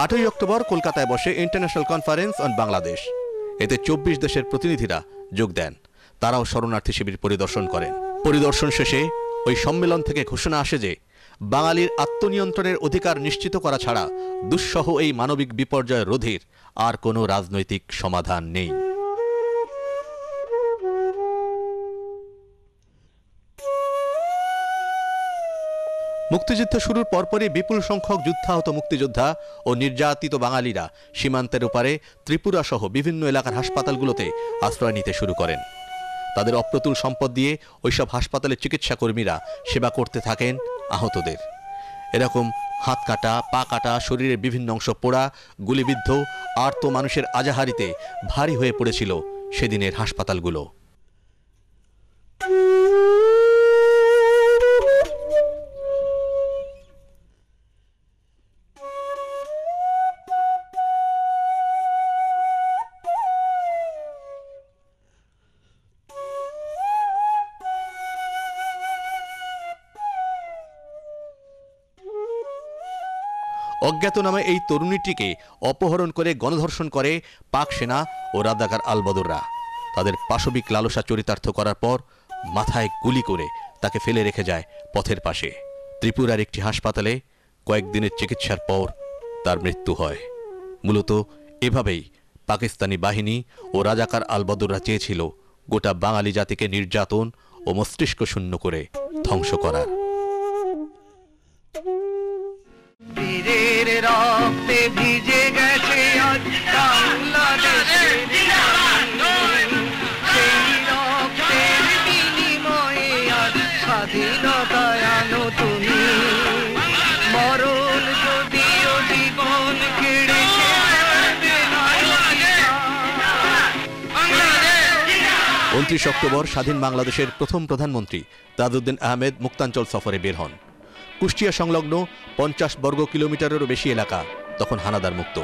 8ই অক্টোবর কলকাতায় বসে ইন্টারন্যাশনাল কনফারেন্স অন বাংলাদেশ। এতে 24 দেশের প্রতিনিধিরা যোগ দেন। তারাও শরণার্থী শিবির পরিদর্শন করেন। পরিদর্শন শেষে ওই সম্মেলন থেকে ঘোষণা আসে যে বাঙালির আত্মনিয়ন্ত্রণের অধিকার নিশ্চিত করা ছাড়া দুঃসহ এই মানবিক বিপর্যয় রোধের আর কোনো রাজনৈতিক সমাধান নেই। মুক্তিযুদ্ধ শুরুর পরপরই বিপুল সংখ্যক যুদ্ধাহত মুক্তিযোদ্ধা ও নির্যাতিত বাঙালিরা সীমান্তের ওপারে ত্রিপুরা সহ বিভিন্ন এলাকার হাসপাতালগুলোতে আশ্রয় নিতে শুরু করেন। তাদের অপ্রতুল সম্পদ দিয়ে ওইসব হাসপাতালের চিকিৎসা কর্মীরা সেবা করতে থাকেন আহতদের। এরকম হাত কাটা, পা কাটা, শরীরের বিভিন্ন অংশ পোড়া, গুলিবিদ্ধ আর্ত মানুষের আজাহারিতে ভারী হয়ে পড়েছিল সেদিনের হাসপাতালগুলো। অজ্ঞাতনামা এই তরুণীটিকে অপহরণ করে গণধর্ষণ করে পাক সেনা ও রাজাকার আলবদররা। তাদের পাশবিক লালসা চরিতার্থ করার পর মাথায় গুলি করে তাকে ফেলে রেখে যায় পথের পাশে। ত্রিপুরার একটি হাসপাতালে কয়েকদিনের চিকিৎসার পর তার মৃত্যু হয়। মূলত এভাবেই পাকিস্তানি বাহিনী ও রাজাকার আলবদররা চেয়েছিল গোটা বাঙালি জাতিকে নির্যাতন ও মস্তিষ্ক শূন্য করে ধ্বংস করার। বীরের রক্তে ভিজে গেছে আজ বাংলাদেশের সেই রক্তের বিনিময়ে আজ স্বাধীনতায় আনো তুমি। মরণ যদিও জীবন কেড়েছে 29 অক্টোবর স্বাধীন বাংলাদেশের প্রথম প্রধানমন্ত্রী তাজউদ্দিন আহমেদ মুক্তাঞ্চল সফরে বের হন। কুষ্টিয়া সংলগ্ন 50 বর্গ কিলোমিটারেরও বেশি এলাকা তখন হানাদার মুক্ত।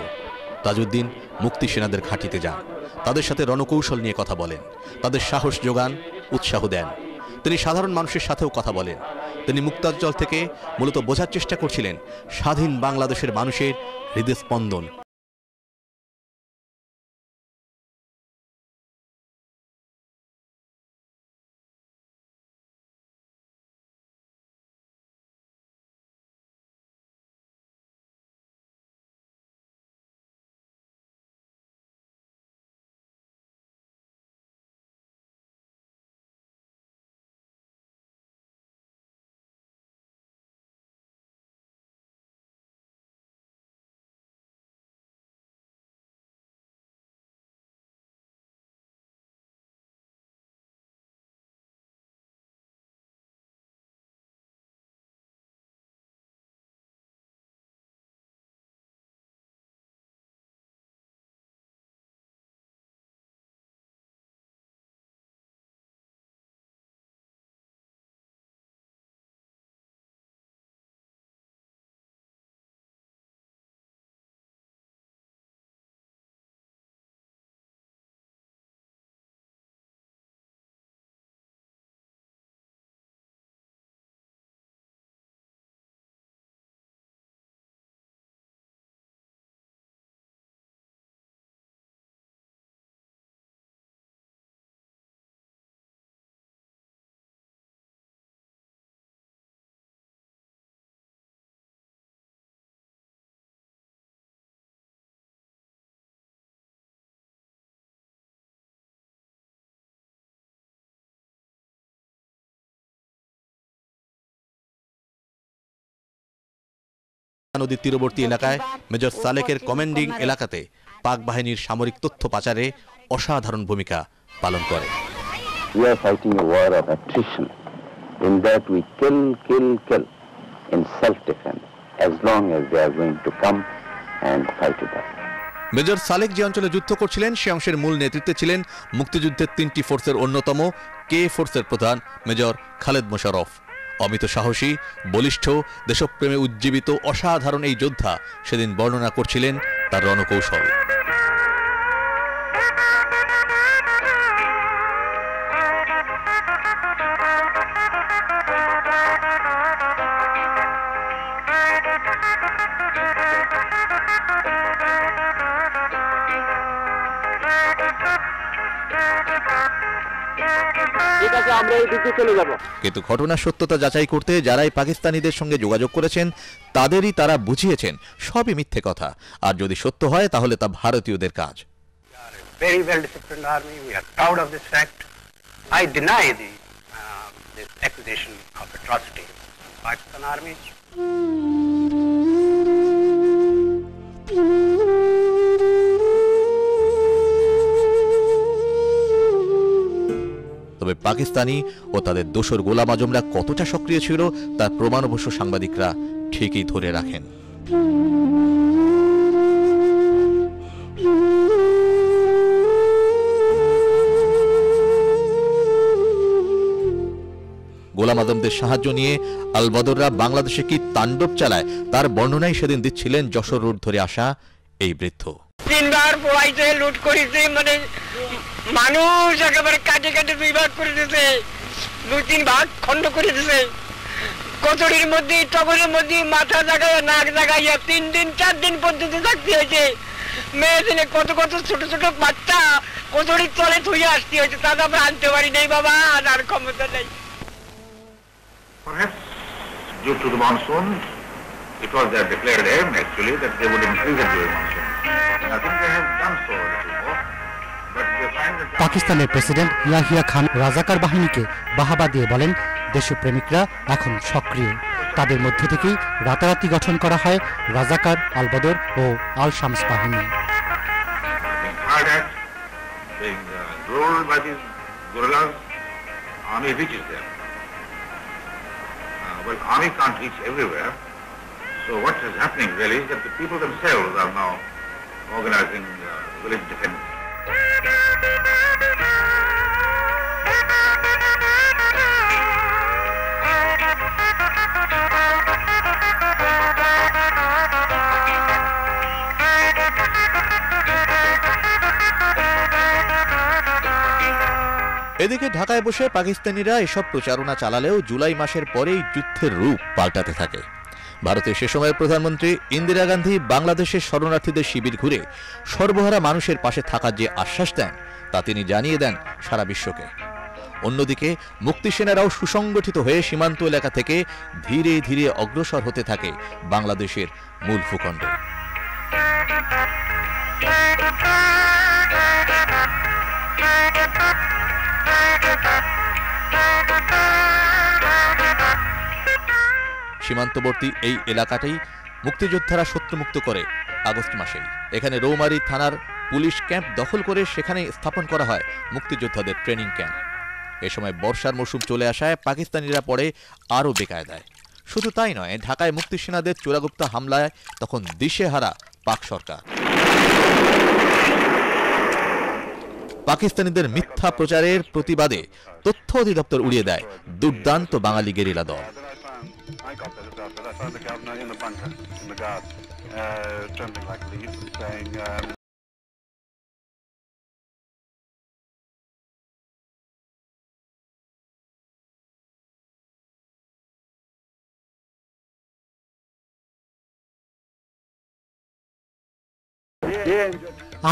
তাজউদ্দিন মুক্তি সেনাদের ঘাঁটিতে যান, তাদের সাথে রণকৌশল নিয়ে কথা বলেন, তাদের সাহস যোগান, উৎসাহ দেন। তিনি সাধারণ মানুষের সাথেও কথা বলেন। তিনি মুক্তাঞ্চল থেকে মূলত বোঝার চেষ্টা করছিলেন স্বাধীন বাংলাদেশের মানুষের হৃদস্পন্দন। নদীর তীরবর্তী এলাকায় মেজর সালেকের কমান্ডিং এলাকাতে পাক বাহিনীর সামরিক তথ্য পাচারে অসাধারণ ভূমিকা পালন করে। We are fighting a war of attrition. In that we kill in self-defense as long as they are going to come and fight with us. Major Salek যে অঞ্চলে যুদ্ধ করছিলেন সে অংশের মূল নেতৃত্বে ছিলেন মুক্তিযুদ্ধের 3টি ফোর্সের অন্যতম কে ফোর্সের প্রধান মেজর খালেদ মোশাররফ। অমিত সাহসী, বলিষ্ঠ, দেশপ্রেমে উজ্জীবিত অসাধারণ এই যোদ্ধা সেদিন বর্ণনা করছিলেন তার রণকৌশল। কিন্তু ঘটনার সত্যতা যাচাই করতে যারাই পাকিস্তানিদের সঙ্গে যোগাযোগ করেছেন তাদেরই তারা বুঝিয়েছেন সবই মিথ্যে কথা, আর যদি সত্য হয় তাহলে তা ভারতীয়দের কাজ। Very well disciplined army. We are proud of this fact. I deny this accusation of atrocity of Pakistan army. তবে পাকিস্তানি ও তাদের দোসর গোলাম আজমরা কতটা সক্রিয় ছিল তার প্রমাণ অবশ্য সাংবাদিকরা ঠিকই ধরে রাখেন। গোলাম আজমদের সাহায্য নিয়ে আল বদররা বাংলাদেশে কি তাণ্ডব চালায় তার বর্ণনাই সেদিন দিচ্ছিলেন যশোর রোড ধরে আসা এই বৃদ্ধ। 3 বার পোড়াইছে, লুট করেছে, মানে মানুষ একেবারে কাটে কাটে 2 ভাগ করে দিয়েছে, 2-3 ভাগ খন্ড করে দিয়েছে। কচুরির মধ্যে, টগরের মধ্যে মাথা জাগাইয়া নাক জাগাইয়া 3 দিন 4 দিন পর্যন্ত থাকতে হয়েছে। মেয়ে দিনে কত কত ছোট ছোট বাচ্চা কচুরির তলে থুয়ে আসতে হয়েছে, তা আমরা আনতে পারি নাই বাবা, আর ক্ষমতা নেই। Perhaps due to the monsoon, it was their declared aim actually that they would increase it during monsoon. And I think they have done so a little more. But they find that পাকিস্তানের president Yahya Khan রাজাকার বাহিনীকে বাহাবা দিয়ে বলেন, দেশপ্রেমিকরা এখন সক্রিয়। তাদের মধ্য থেকেই রাতারাতি গঠন করা হয় রাজাকার, আল বদর ও আল শামস বাহিনী। being fired at, being ruled by these guerrillas, army reaches there. Well, army can't reach everywhere. So what is happening really is that the people themselves are now organizing village defense. এদিকে ঢাকায় বসে পাকিস্তানিরা এসব প্রচারণা চালালেও জুলাই মাসের পরেই যুদ্ধের রূপ পাল্টাতে থাকে। ভারতের সে সময়ের প্রধানমন্ত্রী ইন্দিরা গান্ধী বাংলাদেশের শরণার্থীদের শিবির ঘুরে সর্বহারা মানুষের পাশে থাকার যে আশ্বাস দেন তা তিনি জানিয়ে দেন সারা বিশ্বকে। অন্যদিকে মুক্তিসেনারাও সুসংগঠিত হয়ে সীমান্ত এলাকা থেকে ধীরে ধীরে অগ্রসর হতে থাকে বাংলাদেশের মূল ভূখণ্ডে। সীমান্তবর্তী এই এলাকাটাই মুক্তিযোদ্ধারা শত্রুমুক্ত করে আগস্ট মাসেই। এখানে রৌমারী থানার পুলিশ ক্যাম্প দখল করে সেখানে স্থাপন করা হয় মুক্তিযোদ্ধাদের ট্রেনিং ক্যাম্প। এ সময় বর্ষার মৌসুম চলে আসায় পাকিস্তানিরা পড়ে আরও বেকায়দায়। শুধু তাই নয়, ঢাকায় মুক্তিসেনাদের চোরাগুপ্ত হামলায় তখন দিশেহারা পাক সরকার। পাকিস্তানিদের মিথ্যা প্রচারের প্রতিবাদে তথ্য অধিদপ্তর উড়িয়ে দেয় দুর্দান্ত বাঙালি গেরিলা দল। I got that as well, but I found the governor in the bunker, in the guard, trembling like leaves and saying,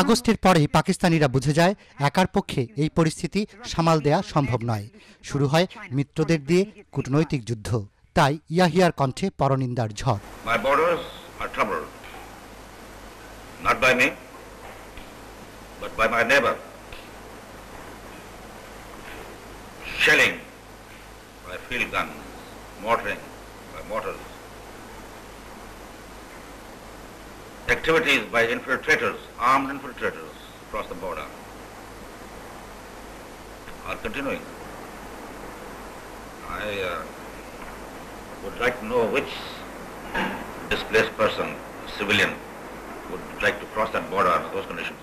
আগস্টের পরেই পাকিস্তানিরা বুঝে যায় একার পক্ষে এই পরিস্থিতি সামাল দেয়া সম্ভব নয়। শুরু হয় মিত্রদের দিয়ে কূটনৈতিক যুদ্ধ। তাই ইয়াহিয়ার কণ্ঠে পরনিন্দার ঝড়। My borders are troubled, not by me, but by my neighbor. Shelling by field guns, mortaring by mortars. Activities by infiltrators, armed infiltrators across the border are continuing. I would like to know which displaced person, civilian, would like to cross that border under those conditions.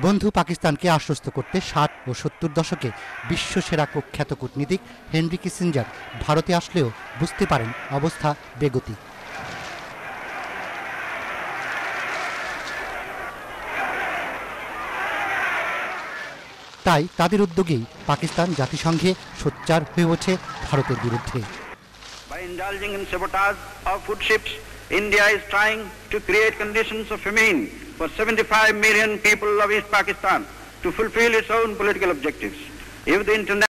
বন্ধু পাকিস্তানকে আশ্বস্ত করতে 60 ও 70 দশকে বিশ্বসেরা কুখ্যাত কূটনীতিক Henry Kissinger ভারতে আসলেও বুঝতে পারেন অবস্থা বেগতিক। তাই তাদের উদ্যোগেই পাকিস্তান জাতিসংঘে সোচ্চার হয়ে ওঠে ভারতের বিরুদ্ধে। By indulging in sabotage of food ships, India is trying to create conditions of famine for 75 million people of East Pakistan to fulfill its own political objectives. If the international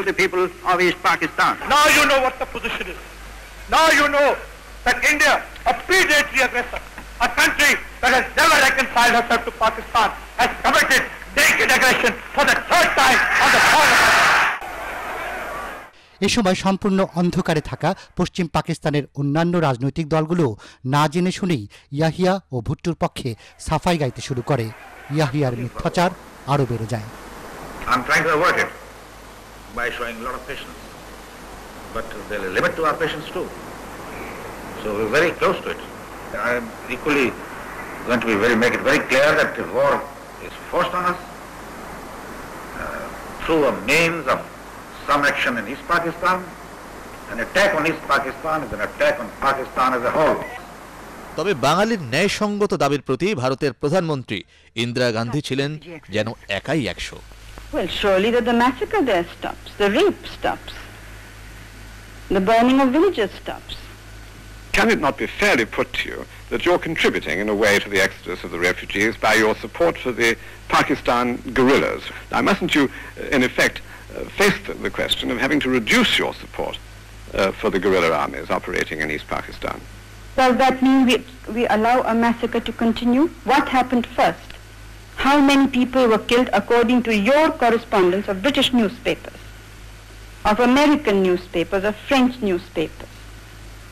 of the people of East Pakistan. Now you know what the position is. Now you know that India, a predatory aggressor, a country that has never reconciled herself to Pakistan, has committed naked aggression for the third time on the soil of Pakistan. এ সময় সম্পূর্ণ অন্ধকারে থাকা পশ্চিম পাকিস্তানের অন্যান্য রাজনৈতিক দলগুলো না জেনে শুনেই ইয়াহিয়া ও ভুট্টোর পক্ষে সাফাই গাইতে শুরু করে। ইয়াহিয়ার মিথ্যাচার আরও বেড়ে যায়। I'm trying to avoid it by showing a lot of patience. But there's a limit to our patience too. So we're very close to it. I'm equally going to make it very clear that the war is forced on us through a means of some action in East Pakistan. An attack on East Pakistan is an attack on Pakistan as a whole. তবে বাঙালির ন্যায়সঙ্গত দাবির প্রতি ভারতের প্রধানমন্ত্রী ইন্দিরা গান্ধী ছিলেন যেন একাই 100। Well, surely that the massacre there stops, the rape stops, the burning of villages stops. Can it not be fairly put to you that you're contributing in a way to the exodus of the refugees by your support for the Pakistan guerrillas? Now, mustn't you, in effect, face the question of having to reduce your support for the guerrilla armies operating in East Pakistan? Does that mean we allow a massacre to continue? What happened first? How many people were killed according to your correspondence of British newspapers, of American newspapers, of French newspapers,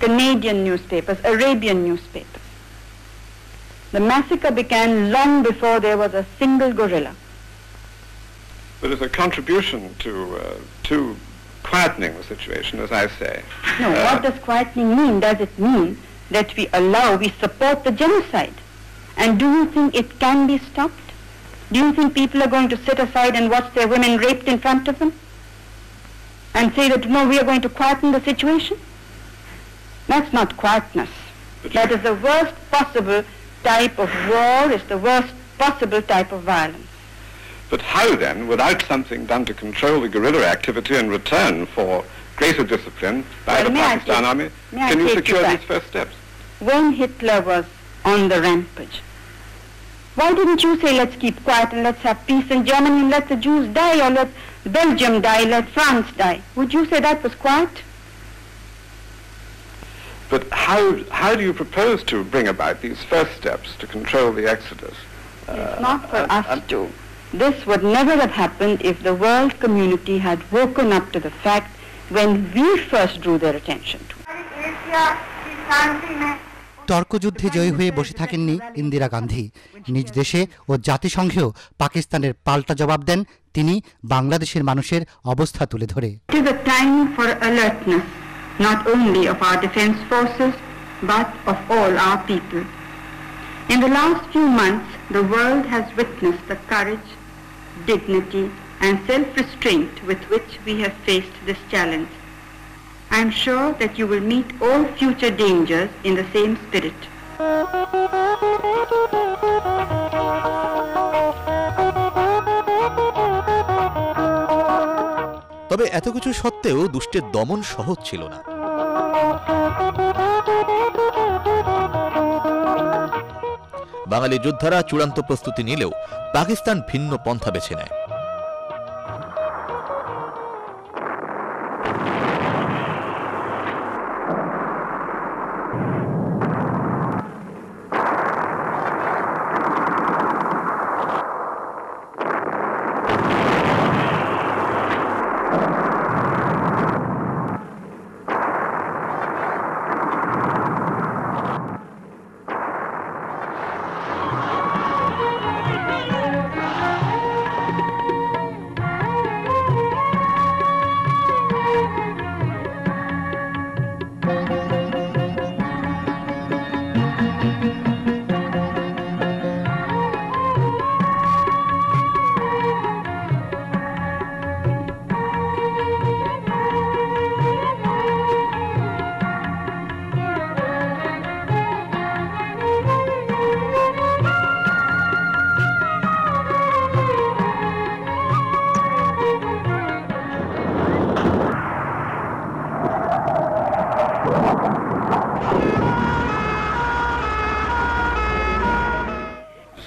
Canadian newspapers, Arabian newspapers? The massacre began long before there was a single guerrilla. But it's a contribution to quietening the situation, as I say. No, what does quietening mean? Does it mean that we support the genocide? And do you think it can be stopped? Do you think people are going to sit aside and watch their women raped in front of them? And say that, no, we are going to quieten the situation? That's not quietness. That is the worst possible type of war, it's the worst possible type of violence. But how then, without something done to control the guerrilla activity in return for greater discipline by the Pakistan army, can you secure these first steps? When Hitler was on the rampage, why didn't you say, let's keep quiet and let's have peace in Germany and let the Jews die, or let Belgium die, let France die? Would you say that was quiet? But how do you propose to bring about these first steps to control the exodus? It's not for us to. This would never have happened if the world community had woken up to the fact when we first drew their attention to it. তর্কযুদ্ধে জয়ী হয়ে বসে থাকেননি ইন্দিরা গান্ধী। নিজ দেশে ও জাতিসংঘেও পাকিস্তানের পাল্টা জবাব দেন তিনি বাংলাদেশের মানুষের অবস্থা তুলে ধরে। It is a time for alertness, not only of our defense forces, but of all our people. In the last few months, the world has witnessed the courage, dignity, and self-restraint with which we have faced this challenge. I am sure that you will meet all future dangers in the same spirit. তবে এত কিছু সত্ত্বেও দুষ্টের দমন সহজ ছিল না। বাঙালি যোদ্ধারা চূড়ান্ত প্রস্তুতি নিলেও পাকিস্তান ভিন্ন পন্থা বেছে নেয়।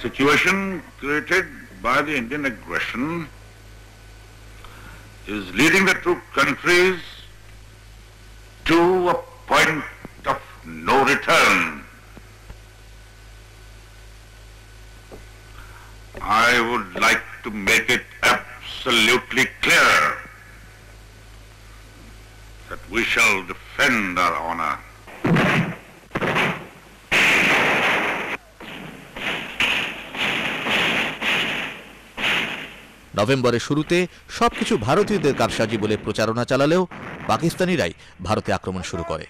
Situation created by the Indian aggression is leading the two countries to a point of no return. I would like to make it absolutely clear We shall defend our honor. নভেম্বরের শুরুতে সবকিছু ভারতীয়দের কারসাজি বলে প্রচারণা চালালেও পাকিস্তানিরাই ভারতে আক্রমণ শুরু করে।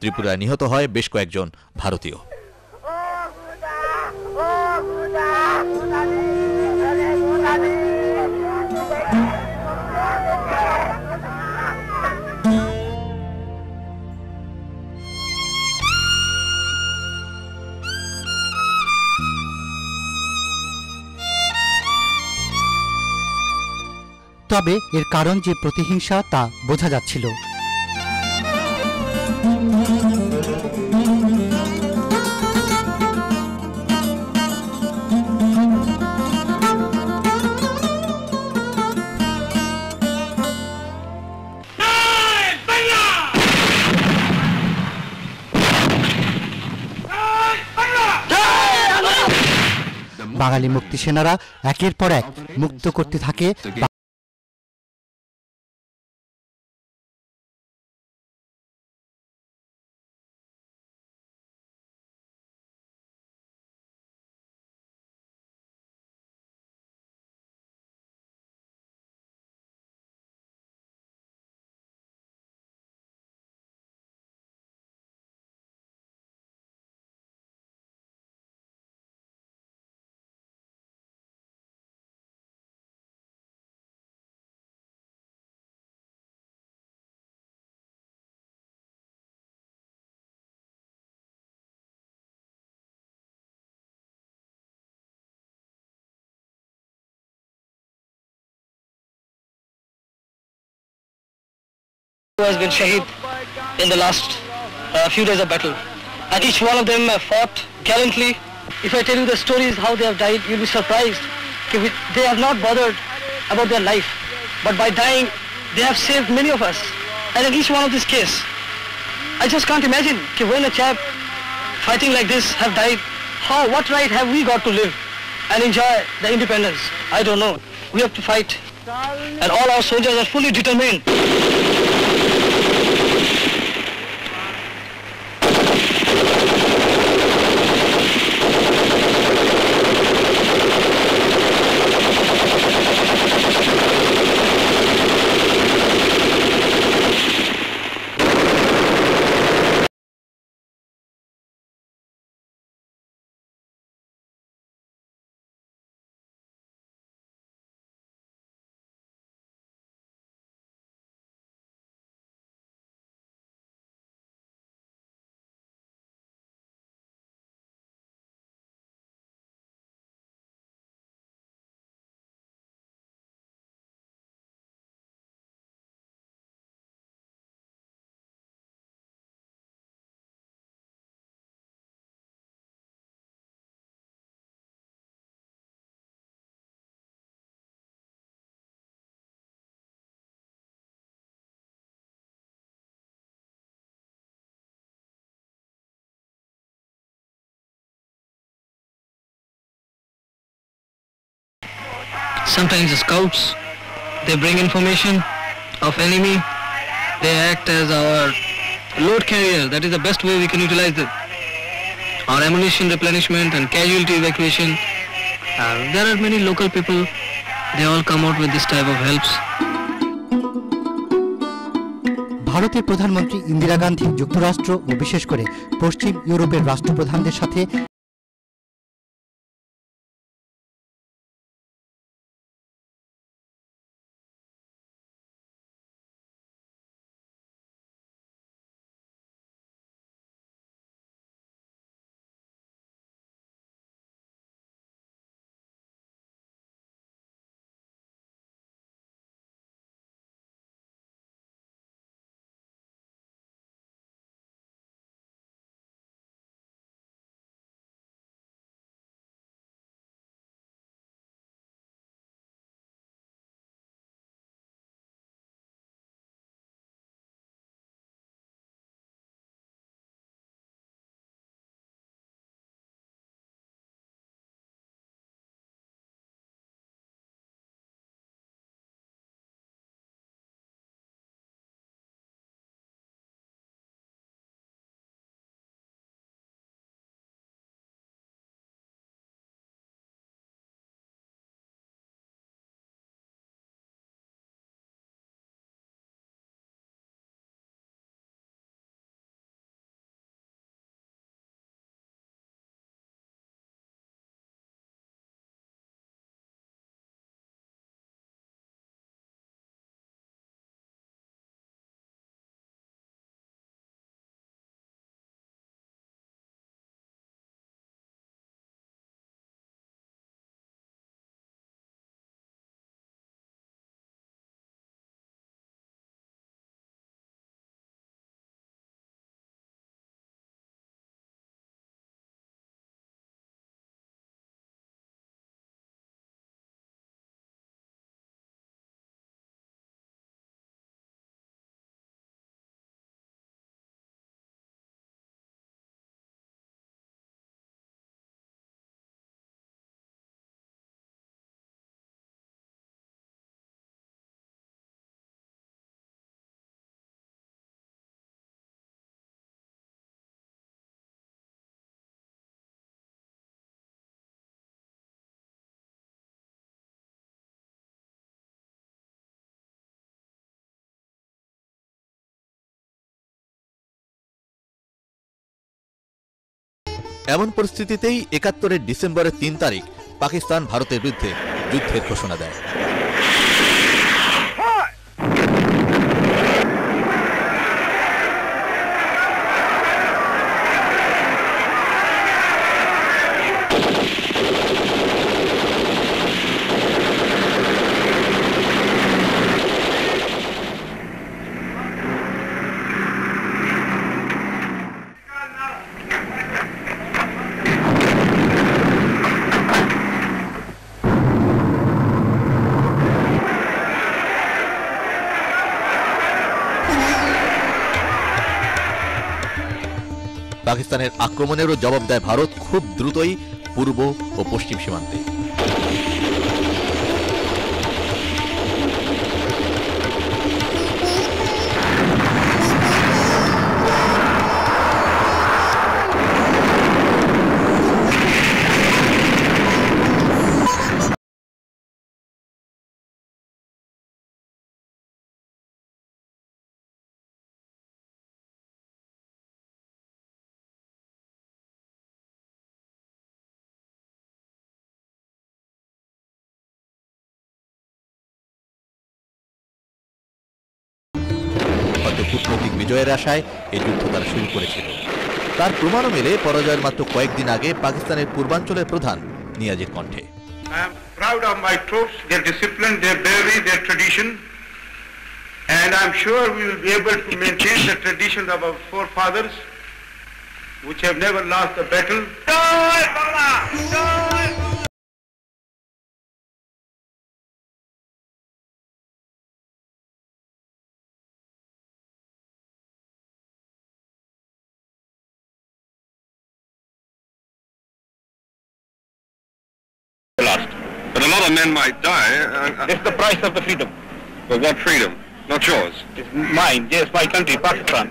ত্রিপুরায় নিহত হয় বেশ কয়েকজন ভারতীয়। তবে এর কারণ যে প্রতিহিংসা তা বোঝা যাচ্ছিল। বাঙালি মুক্তি সেনারা একের পর এক মুক্ত করতে থাকে who has been shaheed in the last few days of battle, and each one of them fought gallantly. If I tell you the stories how they have died, you'll be surprised. They have not bothered about their life, but by dying they have saved many of us. And in each one of this case, I just can't imagine when a chap fighting like this have died, what right have we got to live and enjoy the independence? I don't know. We have to fight, and all our soldiers are fully determined. Sometimes the scouts, they bring information of enemy. They act as our load carrier. That is the best way we can utilize it. Our ammunition replenishment and casualty evacuation. There are many local people. They all come out with this type of helps. ভারতের প্রধানমন্ত্রী ইন্দিরা গান্ধী যুক্তরাষ্ট্র ও বিশেষ করে পশ্চিম ইউরোপের রাষ্ট্রপ্রধানদের সাথে এমন পরিস্থিতিতেই ৭১ ডিসেম্বরের ৩ তারিখ পাকিস্তান ভারতের বিরুদ্ধে যুদ্ধের ঘোষণা দেয়। পাকিস্তানের আক্রমণেরও জবাব দেয় ভারত খুব দ্রুতই পূর্ব ও পশ্চিম সীমান্তে। কূটনৈতিক বিজয়ের আশায় এই যুদ্ধ তারা শুরু করেছিল। তার প্রমাণও মেলে পরাজয়ের মাত্র কয়েকদিন আগে পাকিস্তানের পূর্বাঞ্চলের প্রধান নিয়াজির কণ্ঠে। I am proud of my troops, their discipline, their bravery, their tradition, and I am sure we will be able to maintain the traditions of our forefathers, which have never lost a battle. But a lot of men might die. It's the price of the freedom. But what freedom? Not yours. It's mine, yes, my country, Pakistan.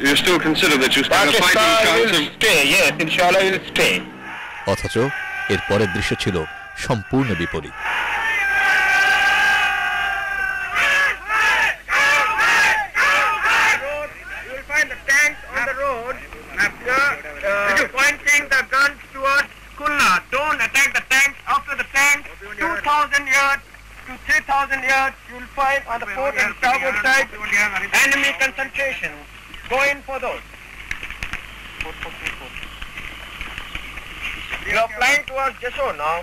You still consider that you stand a fighting chance will of... stay, yes, inshallah will stay. অথচ এর পরের দৃশ্য ছিল সম্পূর্ণ বিপরীত। You will find the tanks on the road pointing the guns towards Kulla. Don't attack the tanks. After the tanks, 2,000 yards to 3,000 yards, you will find on the port and starboard side enemy concentration. Go in for those. We are flying towards Jessore now.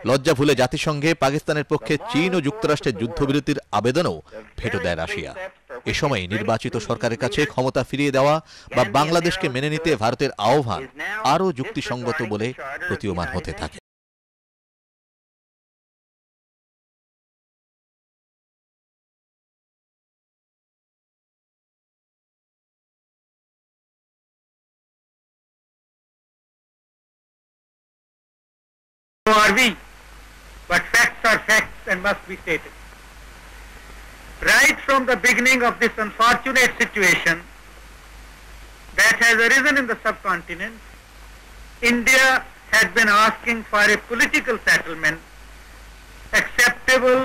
লজ্জা ভুলে জাতিসংঘে পাকিস্তানের পক্ষে চীন ও যুক্তরাষ্ট্রের যুদ্ধবিরতির আবেদনও veto দেয় Russia. এ সময় নির্বাচিত সরকারের কাছে ক্ষমতা ফিরিয়ে দেওয়া বা বাংলাদেশকে মেনে নিতে ভারতের আহ্বান আরও যুক্তিসঙ্গত বলে প্রতীয়মান হতে থাকে। Are we? But facts are facts and must be stated. Right from the beginning of this unfortunate situation that has arisen in the subcontinent, India had been asking for a political settlement acceptable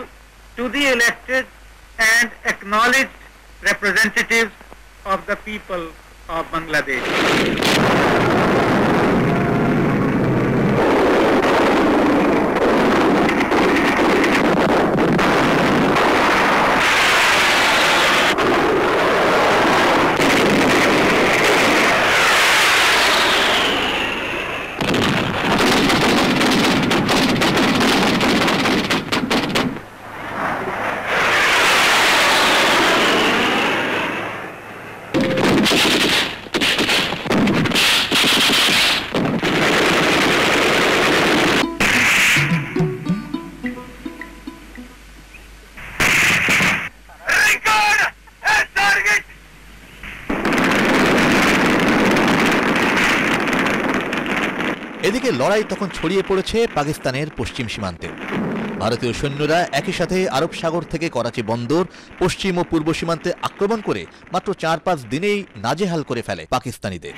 to the elected and acknowledged representatives of the people of Bangladesh. এদিকে লড়াই তখন ছড়িয়ে পড়েছে পাকিস্তানের পশ্চিম সীমান্তে। ভারতীয় সৈন্যরা একই সাথে আরব সাগর থেকে করাচি বন্দর, পশ্চিম ও পূর্ব সীমান্তে আক্রমণ করে মাত্র 4-5 দিনেই নাজেহাল করে ফেলে পাকিস্তানিদের।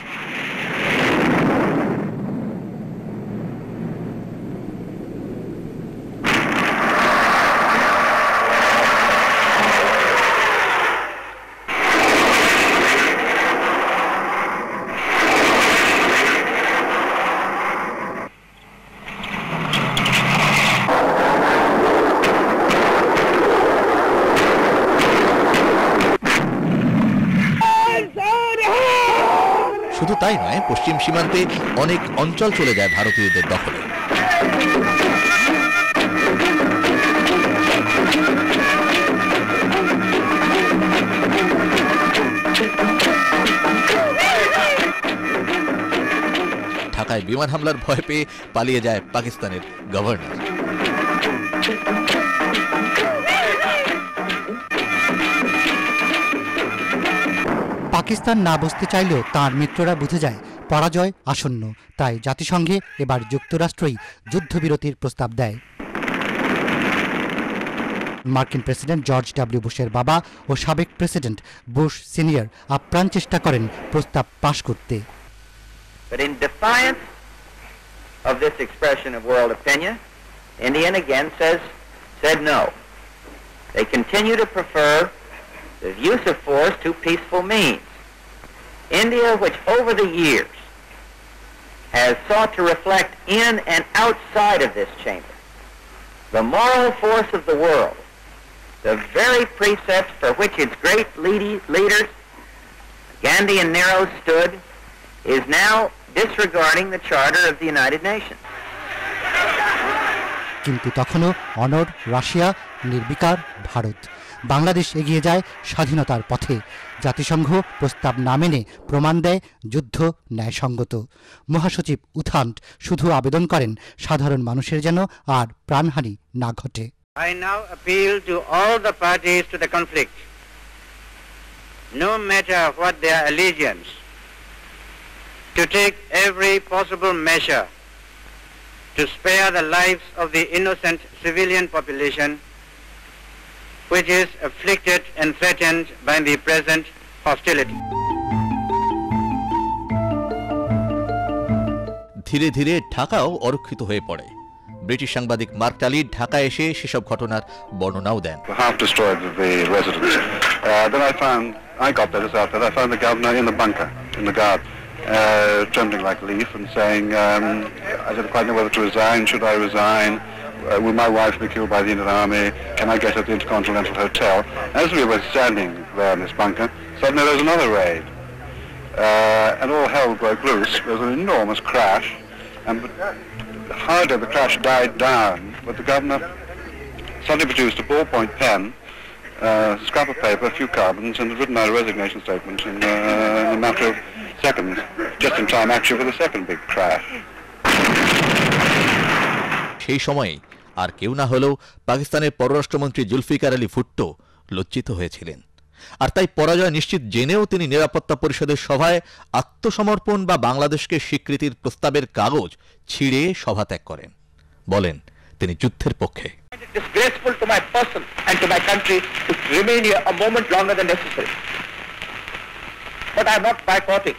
শুধু তাই নয়, পশ্চিম সীমান্তে অনেক অঞ্চল চলে যায় ভারতীয়দের দখলে। ঢাকায় বিমান হামলার ভয় পেয়ে পালিয়ে যায় পাকিস্তানের গভর্নর। পাকিস্তান না বুঝতে চাইলেও তাঁর মিত্ররা বুঝে যায় পরাজয় আসন্ন, তাই জাতিসংঘে এবার যুক্তরাষ্ট্রই যুদ্ধবিরতির প্রস্তাব দেয়। মার্কিন প্রেসিডেন্ট জর্জ ডব্লিউ বুশের বাবা ও সাবেক প্রেসিডেন্ট বুশ সিনিয়র আপ্রাণ চেষ্টা করেন প্রস্তাব পাশ করতে। But in defiance of this expression of world opinion, India again said no. They continue to prefer the use of force to peaceful means. India, which over the years has sought to reflect in and outside of this chamber the moral force of the world, the very precepts for which its great leaders, Gandhi and Nehru, stood, is now disregarding the Charter of the United Nations. কিন্তু তখনও অনড় Russia, নির্বিকার ভারত। বাংলাদেশ এগিয়ে যায় স্বাধীনতার পথে। জাতিসংঘ প্রস্তাব না মেনে প্রমাণ দেয় যুদ্ধ ন্যায়সঙ্গত। মহাসচিব উথান্ট শুধু আবেদন করেন সাধারণ মানুষের যেন আর প্রাণহানি না ঘটে। I now appeal to all the parties to the conflict, no matter what their allegiance, to take every possible measure to spare the lives of the innocent civilian population which is afflicted and threatened by the present hostility. ধীরে ধীরে ঢাকাও অরক্ষিত হয়ে পড়ে। British সাংবাদিক mark টালি ঢাকায় এসে সেসব ঘটনার বর্ণনাও দেন। Half destroyed the residence. Then I got there this afternoon. I found the governor in the bunker, in the guard, trembling like a leaf and saying, I didn't quite know whether to resign. Should I resign? Will my wife be killed by the Indian Army? Can I get at the Intercontinental Hotel? As we were standing there in this bunker, suddenly there was another raid. And all hell broke loose. There was an enormous crash. And hardly the crash died down, but the governor suddenly produced a ballpoint pen, scrap of paper, a few carbons, and had written out a resignation statement in a matter of seconds, just in time actually for the second big crash. সেই সময় আর কেউ না হলেও পাকিস্তানের পররাষ্ট্রমন্ত্রী জুলফিকার আলী ভুট্টো লজ্জিত হয়েছিলেন। আর তাই পরাজয় নিশ্চিত জেনেও তিনি নিরাপত্তা পরিষদের সভায় আত্মসমর্পণ বা বাংলাদেশকে স্বীকৃতির প্রস্তাবের কাগজ ছিঁড়ে সভা ত্যাগ করেন। বলেন তিনি যুদ্ধের পক্ষে। Disgraceful to my person and to my country to remain here a moment longer than necessary. But I am not boycotting.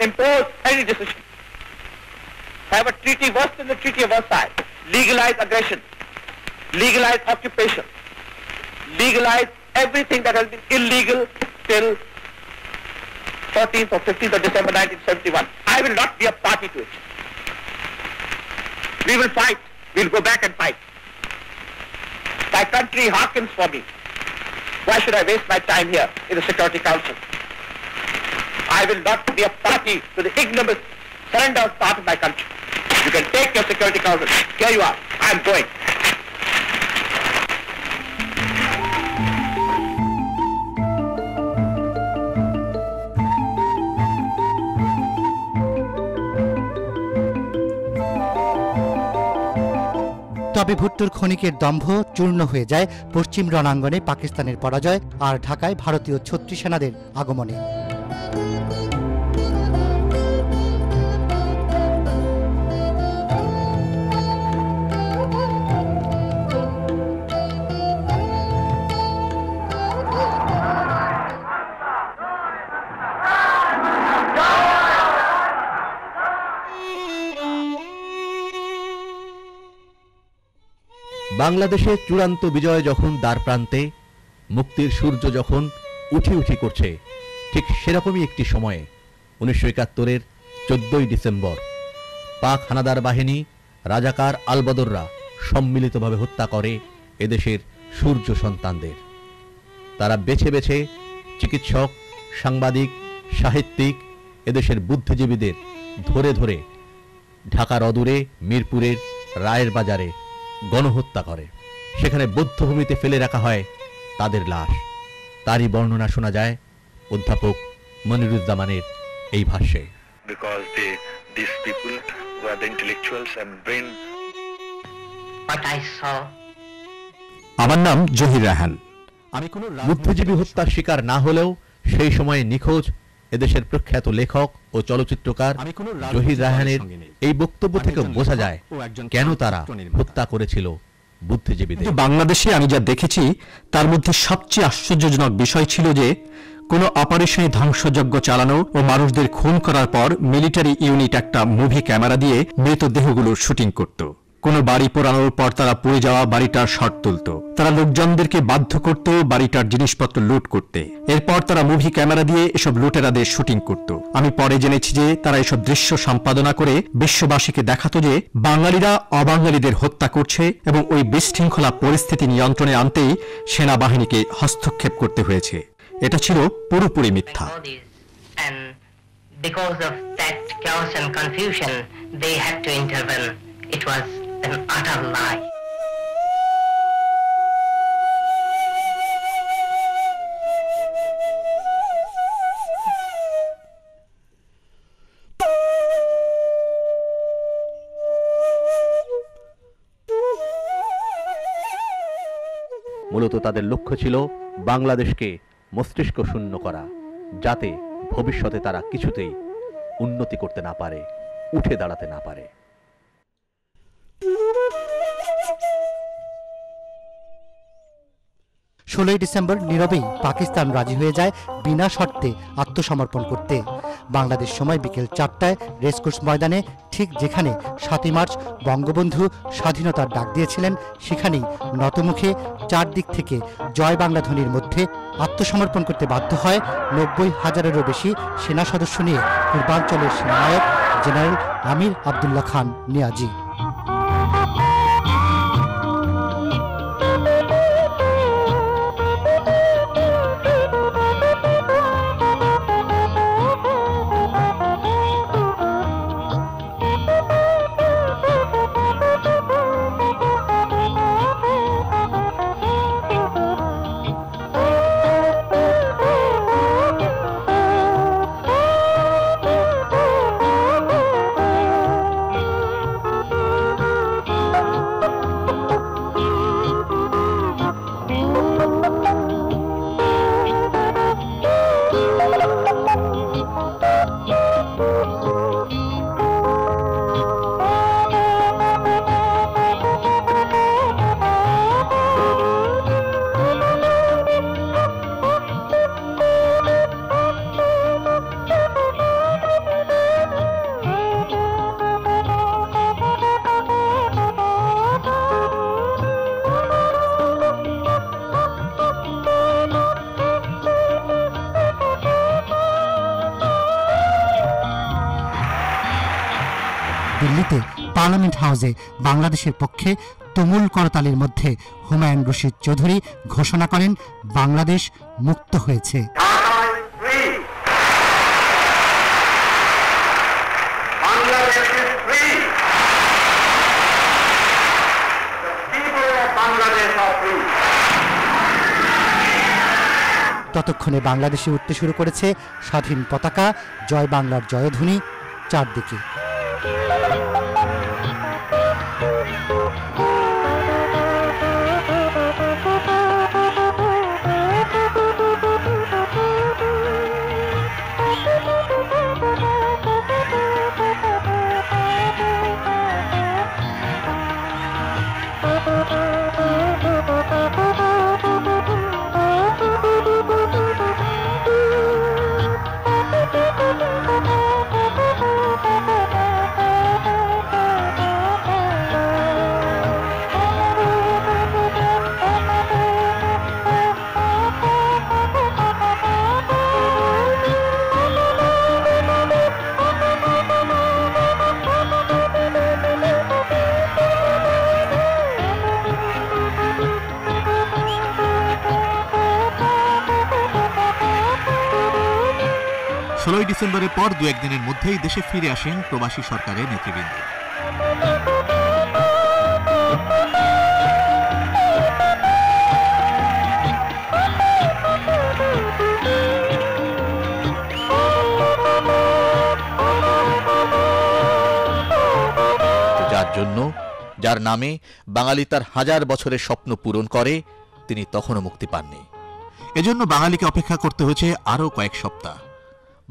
Impose any decision. Have a treaty worse than the Treaty of Versailles. Legalize aggression. Legalize occupation. Legalize everything that has been illegal till 14th or 15th of December 1971. I will not be a party to it. We will fight. We'll go back and fight. My country hearkens for me. Why should I waste my time here in the Security Council? I will not be a party to the ignominious surrender of part of my country. You can take your Security Council. Here you are. I am going. তবে ভুট্টোর ক্ষণিকের দম্ভ চূর্ণ হয়ে যায় পশ্চিম রণাঙ্গনে পাকিস্তানের পরাজয় আর ঢাকায় ভারতীয় ছত্রিশ সেনাদের আগমনে। বাংলাদেশে চূড়ান্ত বিজয় যখন দ্বার প্রান্তে, মুক্তির সূর্য যখন উঠি উঠি করছে, ঠিক সেরকমই একটি সময়ে 1971-এর 14ই ডিসেম্বর পাক হানাদার বাহিনী, রাজাকার আলবদররা সম্মিলিতভাবে হত্যা করে এদেশের সূর্য সন্তানদের। তারা বেছে বেছে চিকিৎসক, সাংবাদিক, সাহিত্যিক, এদেশের বুদ্ধিজীবীদের ধরে ধরে ঢাকার অদূরে মিরপুরের রায়ের বাজারে গণহত্যা করে। সেখানে বধ্যভূমিতে ফেলে রাখা হয় তাদের লাশ। তারই বর্ণনা শোনা যায় অধ্যাপক মনিরুজ্জামানের এই ভাষ্যে। Because these people were the intellectuals and brain. What I saw. আমার নাম জহির রায়হান। আমি কোনো বুদ্ধিজীবী হত্যার শিকার না হলেও সেই সময়ে নিখোঁজ এদেশের প্রখ্যাত লেখক ও চলচ্চিত্রকার জহির রায়হানের এই বক্তব্য থেকে বোঝা যায় কেন তারা হত্যা করেছিল বুদ্ধিজীবীদের। বাংলাদেশে আমি যা দেখেছি তার মধ্যে সবচেয়ে আশ্চর্যজনক বিষয় ছিল যে কোনো অপারেশনে ধ্বংসযজ্ঞ চালানো ও মানুষদের খুন করার পর মিলিটারি ইউনিট একটা মুভি ক্যামেরা দিয়ে মৃতদেহগুলোর শুটিং করত। কোনো বাড়ি পোড়ানোর পর তারা পুড়ে যাওয়া বাড়িটার শট তুলত। তারা লোকজনদেরকে বাধ্য করত বাড়িটার জিনিসপত্র লুট করতে। এরপর তারা মুভি ক্যামেরা দিয়ে এসব লুটেরাদের শুটিং করত। আমি পরে জেনেছি যে তারা এসব দৃশ্য সম্পাদনা করে বিশ্ববাসীকে দেখাতো যে বাঙালিরা অবাঙালিদের হত্যা করছে এবং ওই বিশৃঙ্খলা পরিস্থিতি নিয়ন্ত্রণে আনতেই সেনাবাহিনীকে হস্তক্ষেপ করতে হয়েছে। এটা ছিল পুরোপুরি মিথ্যা। Because of that chaos and confusion, they had to intervene. It was an utter lie. মূলত তাদের লক্ষ্য ছিল বাংলাদেশকে মস্তিষ্ক শূন্য করা, যাতে ভবিষ্যতে তারা কিছুতেই উন্নতি করতে না পারে, উঠে দাঁড়াতে না পারে। 16ই ডিসেম্বর নীরবেই পাকিস্তান রাজি হয়ে যায় বিনা শর্তে আত্মসমর্পণ করতে। বাংলাদেশ সময় বিকেল 4টায় রেসকোর্স ময়দানে, ঠিক যেখানে 7ই মার্চ বঙ্গবন্ধু স্বাধীনতার ডাক দিয়েছিলেন, সেখানেই নতমুখে চারদিক থেকে জয় বাংলা ধ্বনির মধ্যে আত্মসমর্পণ করতে বাধ্য হয় 90,000-এরও বেশি সেনা সদস্য নিয়ে পূর্বাঞ্চলের সেনানায়ক জেনারেল আমির আবদুল্লাহ খান নিয়াজি। দিল্লিতে পার্লামেন্ট হাউসে বাংলাদেশের পক্ষে তুমুল করতালির মধ্যে হুমায়ুন রশিদ চৌধুরী ঘোষণা করেন বাংলাদেশ মুক্ত হয়েছে। ততক্ষণে বাংলাদেশে উঠতে শুরু করেছে স্বাধীন পতাকা, জয় বাংলার জয়ধ্বনি চারদিকে। 16 ডিসেম্বরের পর দু একদিনের মধ্যেই দেশে ফিরে আসেন প্রবাসী সরকারের নেতৃবৃন্দ। যার জন্য, যার নামে বাঙালি তার হাজার বছরের স্বপ্ন পূরণ করে, তিনি তখনও মুক্তি পাননি। এজন্য বাঙালিকে অপেক্ষা করতে হয়েছে আরও কয়েক সপ্তাহ।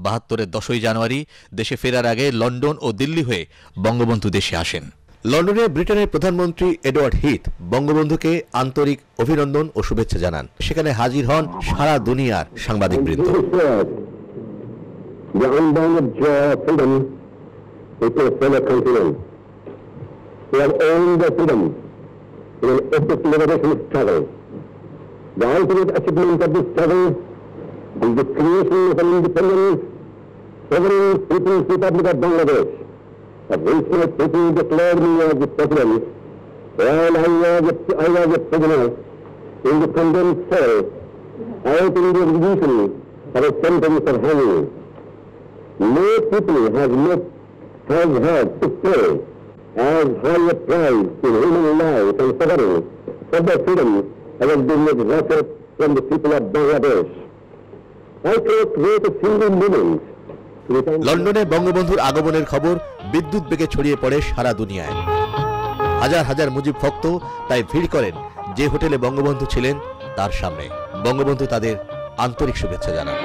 ৭২-এর 10ই জানুয়ারি দেশে ফেরার আগে লন্ডন ও দিল্লি হয়ে বঙ্গবন্ধু দেশে আসেন। লন্ডনে ব্রিটেনের প্রধানমন্ত্রী এডওয়ার্ড হিথ বঙ্গবন্ধুকে আন্তরিক অভিনন্দন ও শুভেচ্ছা জানান। সেখানে হাজির হন সারা দুনিয়ার সাংবাদিকবৃন্দ। We have earned the freedom in an epic liberation struggle. The ultimate achievement of this struggle is the creation of an independent, sovereign People's Republic of Bangladesh, of which my people declared me as the president, while I was a prisoner in the condemned cell, awaiting the execution of a sentence of hanging. No people has had to pay as high a price in human life and suffering for their freedom as has been exacted from the people of Bangladesh. I cannot wait a single moment. লন্ডনে বঙ্গবন্ধুর আগমনের খবর বিদ্যুৎ বেগে ছড়িয়ে পড়ে সারা দুনিয়ায়। হাজার হাজার মুজিব ভক্ত তাই ভিড় করেন যে হোটেলে বঙ্গবন্ধু ছিলেন তার সামনে। বঙ্গবন্ধু তাদের আন্তরিক শুভেচ্ছা জানান।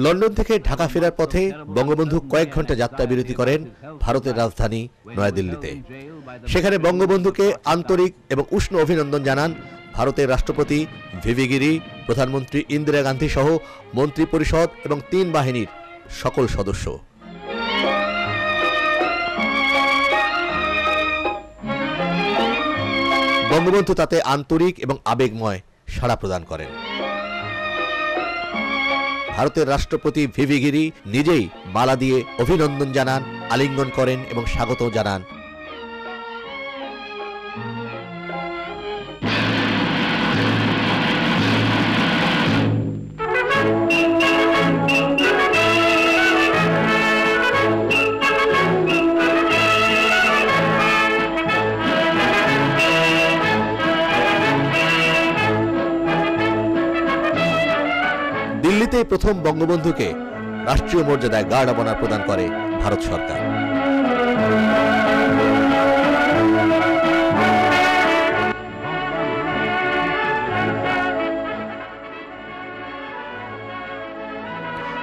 লন্ডন থেকে ঢাকা ফেরার পথে বঙ্গবন্ধু কয়েক ঘন্টা যাত্রা বিরতি করেন ভারতের রাজধানী নয়াদিল্লিতে। সেখানে বঙ্গবন্ধুকে আন্তরিক এবং উষ্ণ অভিনন্দন জানান ভারতের রাষ্ট্রপতি ভিভি গিরি, প্রধানমন্ত্রী ইন্দিরা গান্ধী সহ মন্ত্রী পরিষদ এবং 3 বাহিনীর সকল সদস্য। বঙ্গবন্ধু তাতে আন্তরিক এবং আবেগময় সাড়া প্রদান করেন। ভারতের রাষ্ট্রপতি ভিভি গিরি নিজেই মালা দিয়ে অভিনন্দন জানান, আলিঙ্গন করেন এবং স্বাগত জানান। দিল্লিতে প্রথম বঙ্গবন্ধুকে রাষ্ট্রীয় মর্যাদায় গার্ড অব অনার প্রদান করে ভারত সরকার।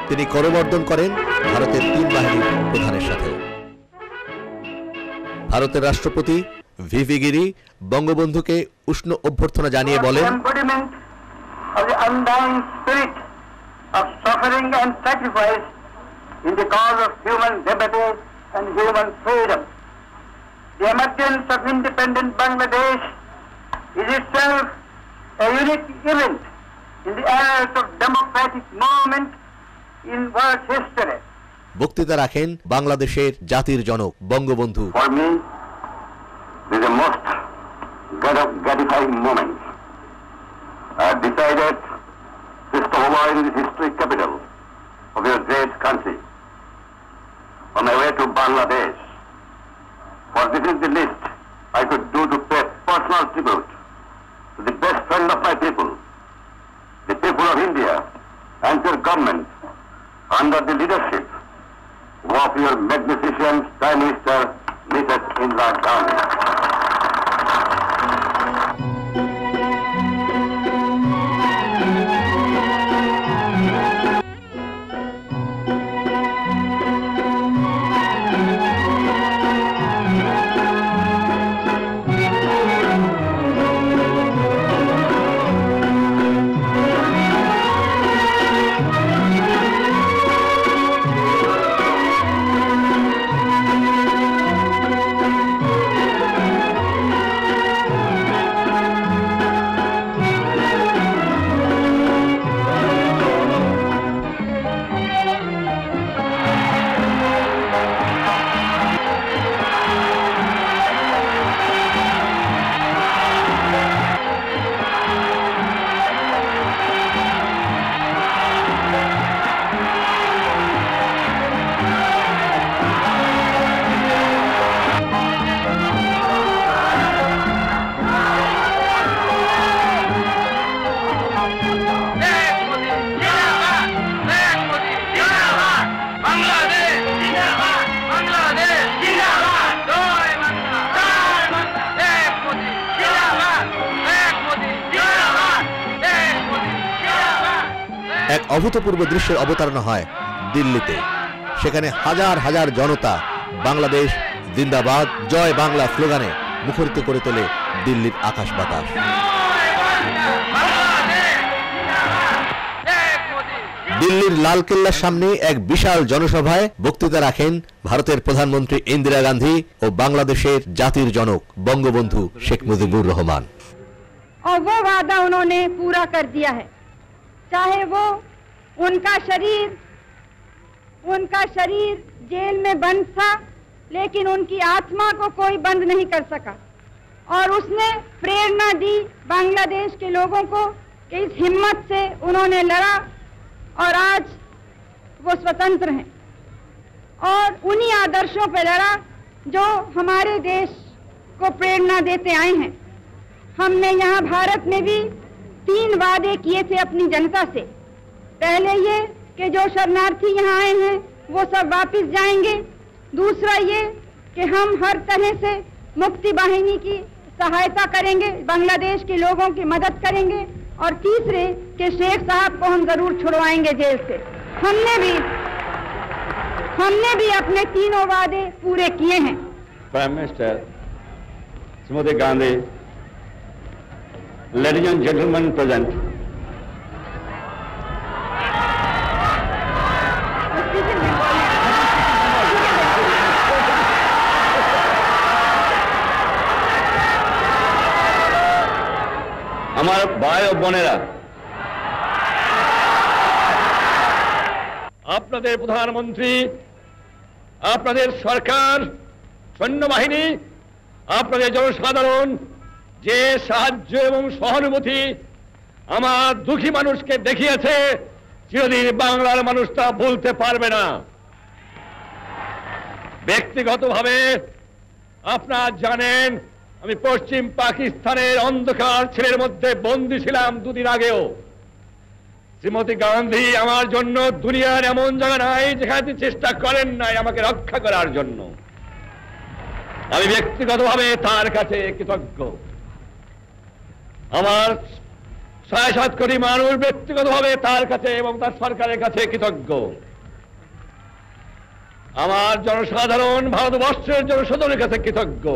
তিনি করমর্দন করেন ভারতের 3 বাহিনীর প্রধানের সাথে। ভারতের রাষ্ট্রপতি ভিভি গিরি বঙ্গবন্ধুকে উষ্ণ অভ্যর্থনা জানিয়ে বলেন, of suffering and sacrifice in the cause of human liberty and human freedom. The emergence of independent Bangladesh is itself a unique event in the annals of democratic movement in world history. বক্তৃতা রাখেন বাংলাদেশের জাতির জনক Bangabandhu. For me, this is a most gratifying moment. I have decided to stop over in the historic capital of your great country on my way to Bangladesh. For this is the least I could do to pay personal tribute to the best friend of my people, the people of India, and your government under the leadership of your magnificent Prime Minister, Mrs. Indira Gandhi. অভূতপূর্ব দৃশ্যের অবতারণা হয় দিল্লিতে। সেখানে হাজার হাজার জনতা বাংলাদেশ জিন্দাবাদ জয় বাংলা স্লোগানে মুখরিত করে তোলে দিল্লির আকাশ বাতাস। দিল্লির লালকেল্লার সামনে এক বিশাল জনসভায় বক্তৃতা রাখেন ভারতের প্রধানমন্ত্রী ইন্দিরা গান্ধী ও বাংলাদেশের জাতির জনক বঙ্গবন্ধু শেখ মুজিবুর রহমান। और वो वादा उन्होंने पूरा कर दिया है, चाहे वो उनका शरीर जेल में बंद था, लेकिन उनकी आत्मा को कोई बंद नहीं कर सका। और उसने प्रेरणा दी बांग्लादेश के लोगों को कि इस हिम्मत से उन्होंने लड़ा और आज वो स्वतंत्र हैं। और उन्हीं आदर्शों पर लड़ा जो हमारे देश को प्रेरणा देते आए हैं। हमने यहाँ भारत में भी 3 वादे किए थे अपनी जनता से। पहले ये कि जो शरणार्थी यहाँ आए हैं वो सब वापस जाएंगे। दूसरा ये कि हम हर तरह से मुक्ति वाहिनी की सहायता करेंगे, बांग्लादेश के लोगों की मदद करेंगे। और तीसरे कि शेख साहब को हम जरूर छुड़वाएंगे जेल से। हमने भी अपने 3 वादे पूरे किए हैं। Prime minister Shrimati Gandhi, ladies and gentlemen present, আমার ভাই ও বোনেরা, আপনাদের প্রধানমন্ত্রী, আপনাদের সরকার, সৈন্যবাহিনী, আপনাদের জনসাধারণ যে সাহায্য এবং সহানুভূতি আমার দুঃখী মানুষকে দেখিয়েছে, চিরদিন বাংলার মানুষ তা ভুলতে পারবে না। ব্যক্তিগতভাবে আপনারা জানেন আমি পশ্চিম পাকিস্তানের অন্ধকার ছেলের মধ্যে বন্দী ছিলাম 2 দিন আগেও। শ্রীমতী গান্ধী আমার জন্য দুনিয়ার এমন জায়গা নাই যেখানে চেষ্টা করেন নাই আমাকে রক্ষা করার জন্য। আমি ব্যক্তিগতভাবে তার কাছে কৃতজ্ঞ। আমার 7.5 কোটি মানুষ ব্যক্তিগতভাবে তার কাছে এবং তার সরকারের কাছে কৃতজ্ঞ। আমার জনসাধারণ ভারতবর্ষের জনসাধারণের কাছে কৃতজ্ঞ।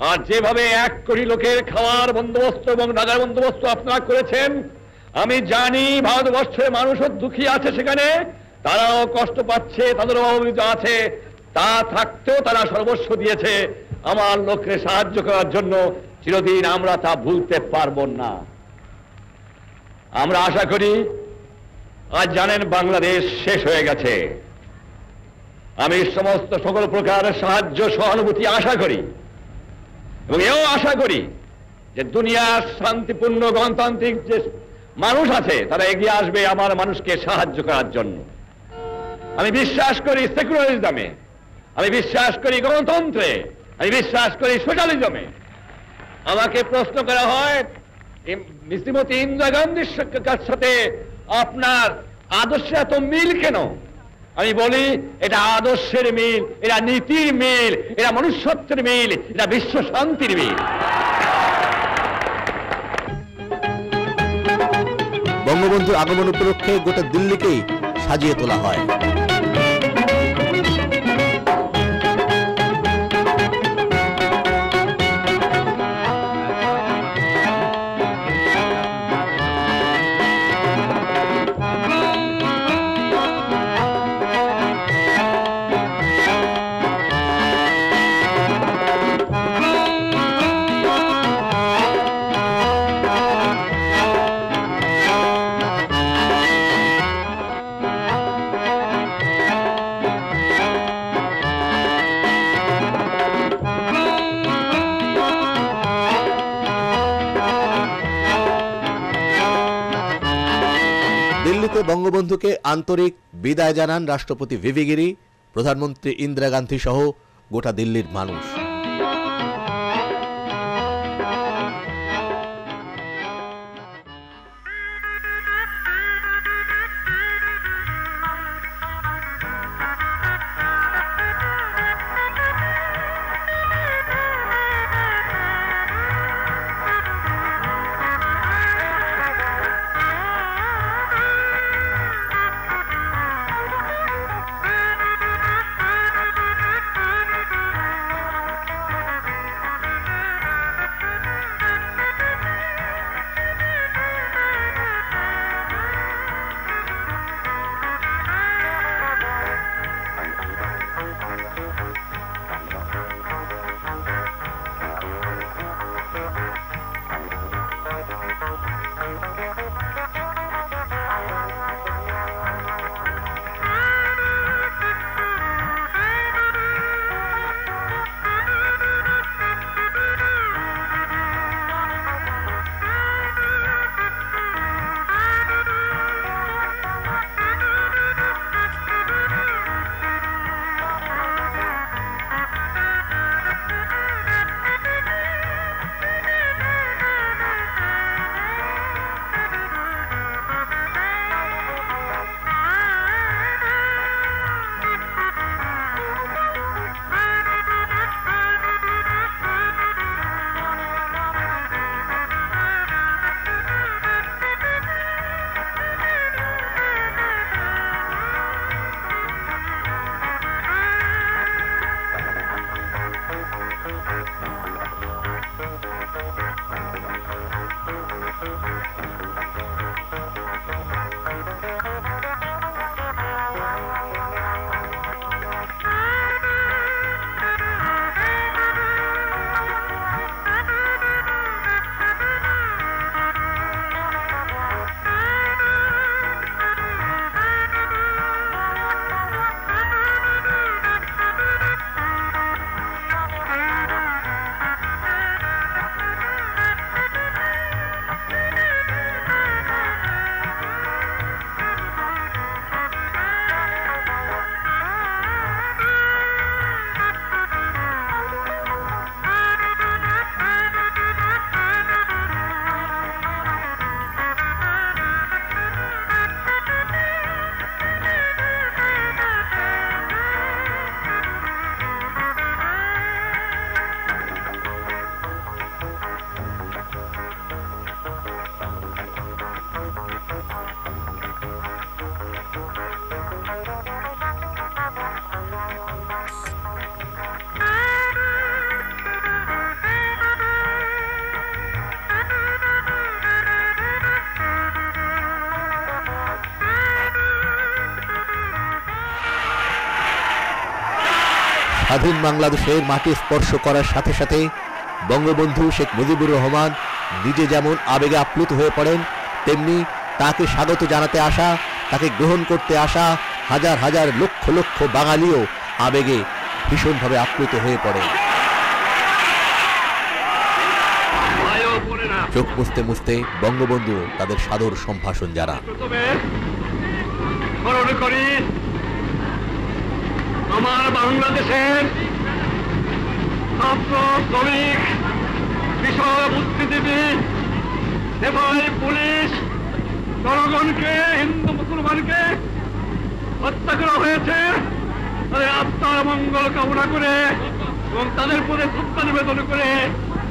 আর যেভাবে 1 কোটি লোকের খাওয়ার বন্দোবস্ত এবং রাজার বন্দোবস্ত আপনারা করেছেন, আমি জানি ভারতবর্ষের মানুষও দুঃখী আছে, সেখানে তারাও কষ্ট পাচ্ছে, তাদেরও অবস্থিত আছে। তা থাকতেও তারা সর্বস্ব দিয়েছে আমার লোককে সাহায্য করার জন্য। চিরদিন আমরা তা ভুলতে পারবো না। আমরা আশা করি, আজ জানেন বাংলাদেশ শেষ হয়ে গেছে। আমি সমস্ত সকল প্রকারের সাহায্য সহানুভূতি আশা করি এবং এও আশা করি যে দুনিয়ার শান্তিপূর্ণ গণতান্ত্রিক যে মানুষ আছে তারা এগিয়ে আসবে আমার মানুষকে সাহায্য করার জন্য। আমি বিশ্বাস করি সেকুলারিজমে, আমি বিশ্বাস করি গণতন্ত্রে, আমি বিশ্বাস করি সোশ্যালিজমে। আমাকে প্রশ্ন করা হয় শ্রীমতী ইন্দিরা গান্ধীর সাথে আপনার আদর্শে এত মিল কেন? আমি বলি এটা আদর্শের মিল, এটা নীতির মিল, এটা মনুষ্যত্বের মিল, এটা বিশ্ব শান্তির মিল। বঙ্গবন্ধুর আগমন উপলক্ষে গোটা দিল্লিকেই সাজিয়ে তোলা হয়। দিল্লিতে বঙ্গবন্ধুকে আন্তরিক বিদায় জানান রাষ্ট্রপতি ভিভি গিরি, প্রধানমন্ত্রী ইন্দিরা গান্ধী সহ গোটা দিল্লির মানুষ। স্বাধীন বাংলাদেশের মাটি স্পর্শ করার সাথে সাথে বঙ্গবন্ধু শেখ মুজিবুর রহমান নিজে যেমন আবেগে আপ্লুত হয়ে পড়েন, তেমনি তাকে স্বাগত জানাতে আসা, তাকে গ্রহণ করতে আসা হাজার হাজার লক্ষ লক্ষ বাঙালিও আবেগে ভীষণভাবে আপ্লুত হয়ে পড়ে। চোখ মুছতে মুছতে বঙ্গবন্ধু তাদের সাদর সম্ভাষণ জানান। স্মরণ করি আমার বাংলাদেশের ছাত্র, শ্রমিক, কৃষক, বুদ্ধিজীবী, সেবাই, পুলিশ, জনগণকে, হিন্দু মুসলমানকে হত্যা করা হয়েছে। তাদের আত্মার মঙ্গল কামনা করে এবং তাদের প্রতি শ্রদ্ধা নিবেদন করে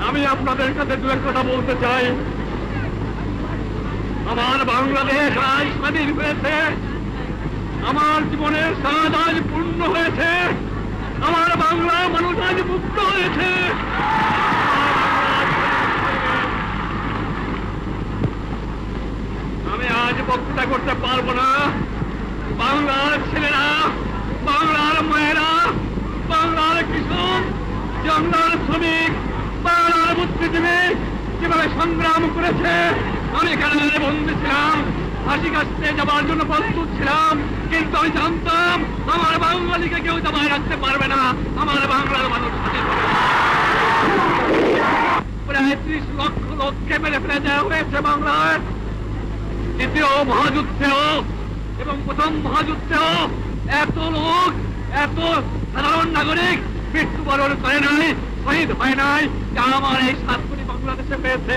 আমি আপনাদের কাছে দু এক কথা বলতে চাই। আমার বাংলাদেশ আজ স্বাধীন হয়েছে, আমার জীবনের স্বাদ আজ পূর্ণ হয়েছে, আমার বাংলা মানুষ আজ মুক্ত হয়েছে। আমি আজ বক্তৃতা করতে পারবো না। বাংলার ছেলেরা, বাংলার মায়েরা, বাংলার কৃষক, বাংলার শ্রমিক, বাংলার বুদ্ধিজীবী কিভাবে সংগ্রাম করেছে আমি এখানে বন্দী ছিলাম, ফাঁসি কাটতে যাবার জন্য প্রস্তুত ছিলাম, কিন্তু আমি জানতাম আমার বাঙালিকে কেউ দাবায় রাখতে পারবে না, আমার বাংলার মানুষ প্রায় 30 লক্ষ লোককে মেরে ফেলে দেওয়া হয়েছে বাংলায়। দ্বিতীয় মহাযুদ্ধেও এবং প্রথম মহাযুদ্ধেও এত লোক, এত সাধারণ নাগরিক মৃত্যুবরণ করে নাই, শহীদ হয় নাই, যা আমার এই 7 কোটি বাংলাদেশে পেয়েছে।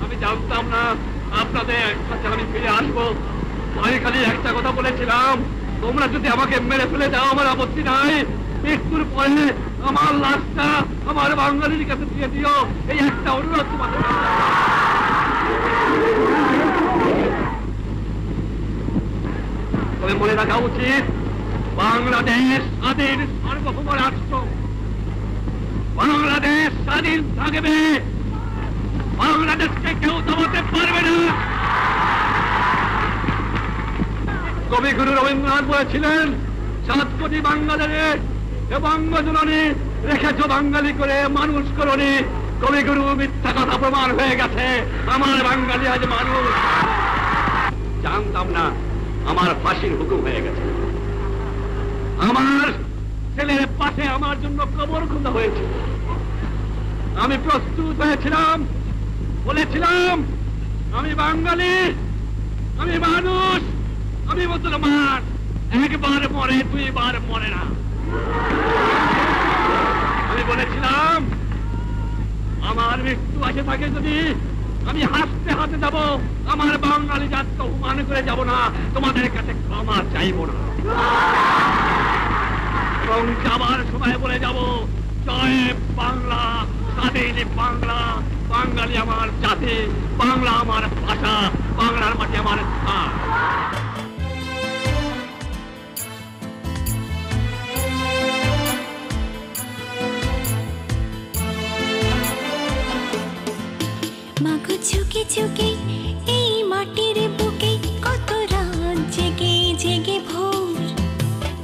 আমি জানতাম না আপনাদের কাছে আমি ফিরে আসবো। আমি খালি একটা কথা বলেছিলাম, তোমরা যদি আমাকে মেরে ফেলে দাও আমার আপত্তি নাই, মৃত্যুর পরে আমার লাশটা আমার বাঙালির কাছে দিয়ে দিও, এই একটা অনুরোধ তোমাদের। তবে মনে রাখা উচিত বাংলাদেশ স্বাধীন সার্বভৌম রাষ্ট্র, বাংলাদেশ স্বাধীন থাকবে, বাংলাদেশকে কেউ দমাতে পারবে না। কবিগুরু রবীন্দ্রনাথ বলেছিলেন 7 কোটি বাঙালিরে বঙ্গজননী রেখেছ বাঙালি করে মানুষ করনি। কবিগুরু মিথ্যা কথা প্রমাণ হয়ে গেছে, আমার বাঙালি আজ মানুষ। জানতাম না আমার ফাঁসির হুকুম হয়ে গেছে, আমার ছেলের পাশে আমার জন্য কবর খোঁজা হয়েছে। আমি প্রস্তুত হয়েছিলাম, বলেছিলাম আমি বাঙালি, আমি মানুষ, আমি মুসলমান, একবার মরে 2 বার মরে না। আমি বলেছিলাম আমার মৃত্যু আসে থাকে যদি আমি হাসতে হাতে যাব, আমার বাঙালি জাতকে অপমান করে যাব না, তোমাদের কাছে ক্ষমা চাইব না। এবং যাবার সময় বলে যাব জয় বাংলা, স্বাধীন বাংলা, বাঙালি আমার জাতি, বাংলা আমার ভাষা, বাংলার মাটি আমার স্থান। মাগো ঝুঁকে ঝুঁকে এই মাটির বুকে কত রাত জেগে জেগে ভোর,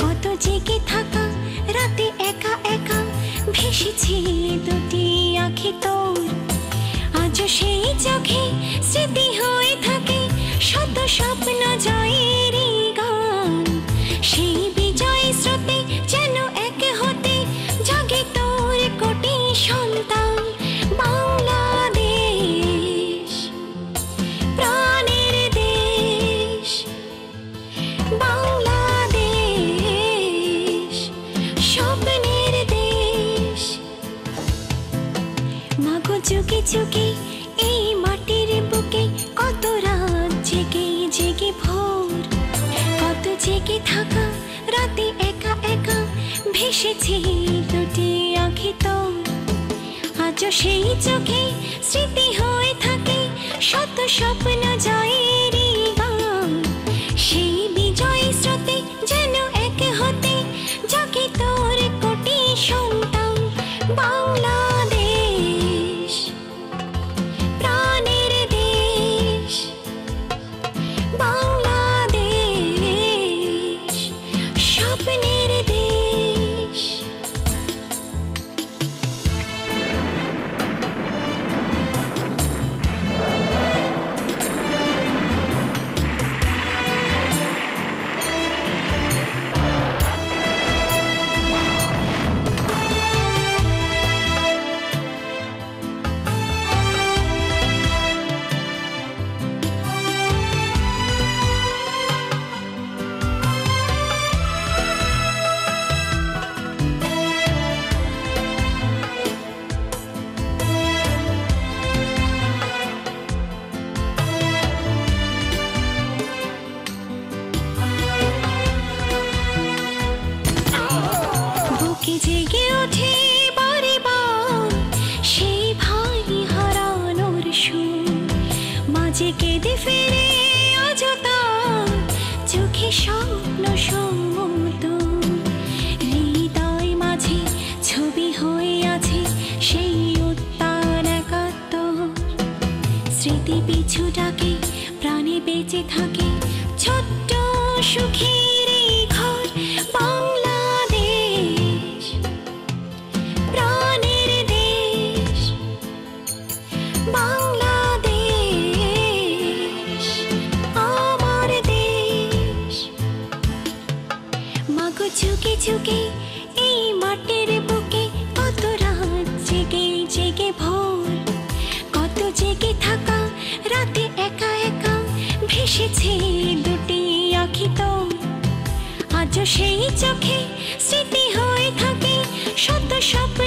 কত জেগে থাকা রাতে একা একা ভেসেছে 2টি আঁখি তোর। আজও সেই চোখে স্মৃতি হয়ে থাকে শত স্বপ্ন জয়েরই গান, সেই বিজয় স্রোতে যেন এক হতে জাগে তোর কোটি সন্তান। বাংলাদেশ প্রাণের দেশ, বাংলাদেশ স্বপ্নের দেশ। মাগো চুকে চুকে এই মাটির বুকে কত রাত জেগে জেগে ভোর, কত জেগে থাকা রাতে একা একা ভেসেছে 2টি আঁখি তোর। আজও সেই চোখে স্মৃতি হয়ে থাকে শত স্বপ্ন জয়েরই গান, সেই বিজয় স্রোতে যেন এক হতে জাগে তোর কোটি সন্তান। বাংলাদেশ প্রাণের দেশ, বাংলাদেশ স্বপ্নের দেশ। জেগে ওঠে বারে বার সেই ভাই হারানোর সুর, মাঝে কেঁদে ফেরে অযথা চোখে স্বপ্ন সমুদর, হৃদয় মাঝে ছবি হয়ে আছে সেই উত্তাল একাত্তর, স্মৃতি পিছু ডাকে প্রাণে বেঁচে থাকে ছোট্ট সুখের এই ঘর বাংলাদেশ, প্রাণের দেশ বাংলাদেশ, আমার দেশ। মাগো ঝুঁকে ঝুঁকে এই মাটির বুকে কত রাত জেগে জেগে ভোর, কত জেগে থাকা রাতে একা একা ভেসেছে দুটি আঁখি তোর, আজও সেই চোখে স্মৃতি হয়ে থাকে শত স্বপ্ন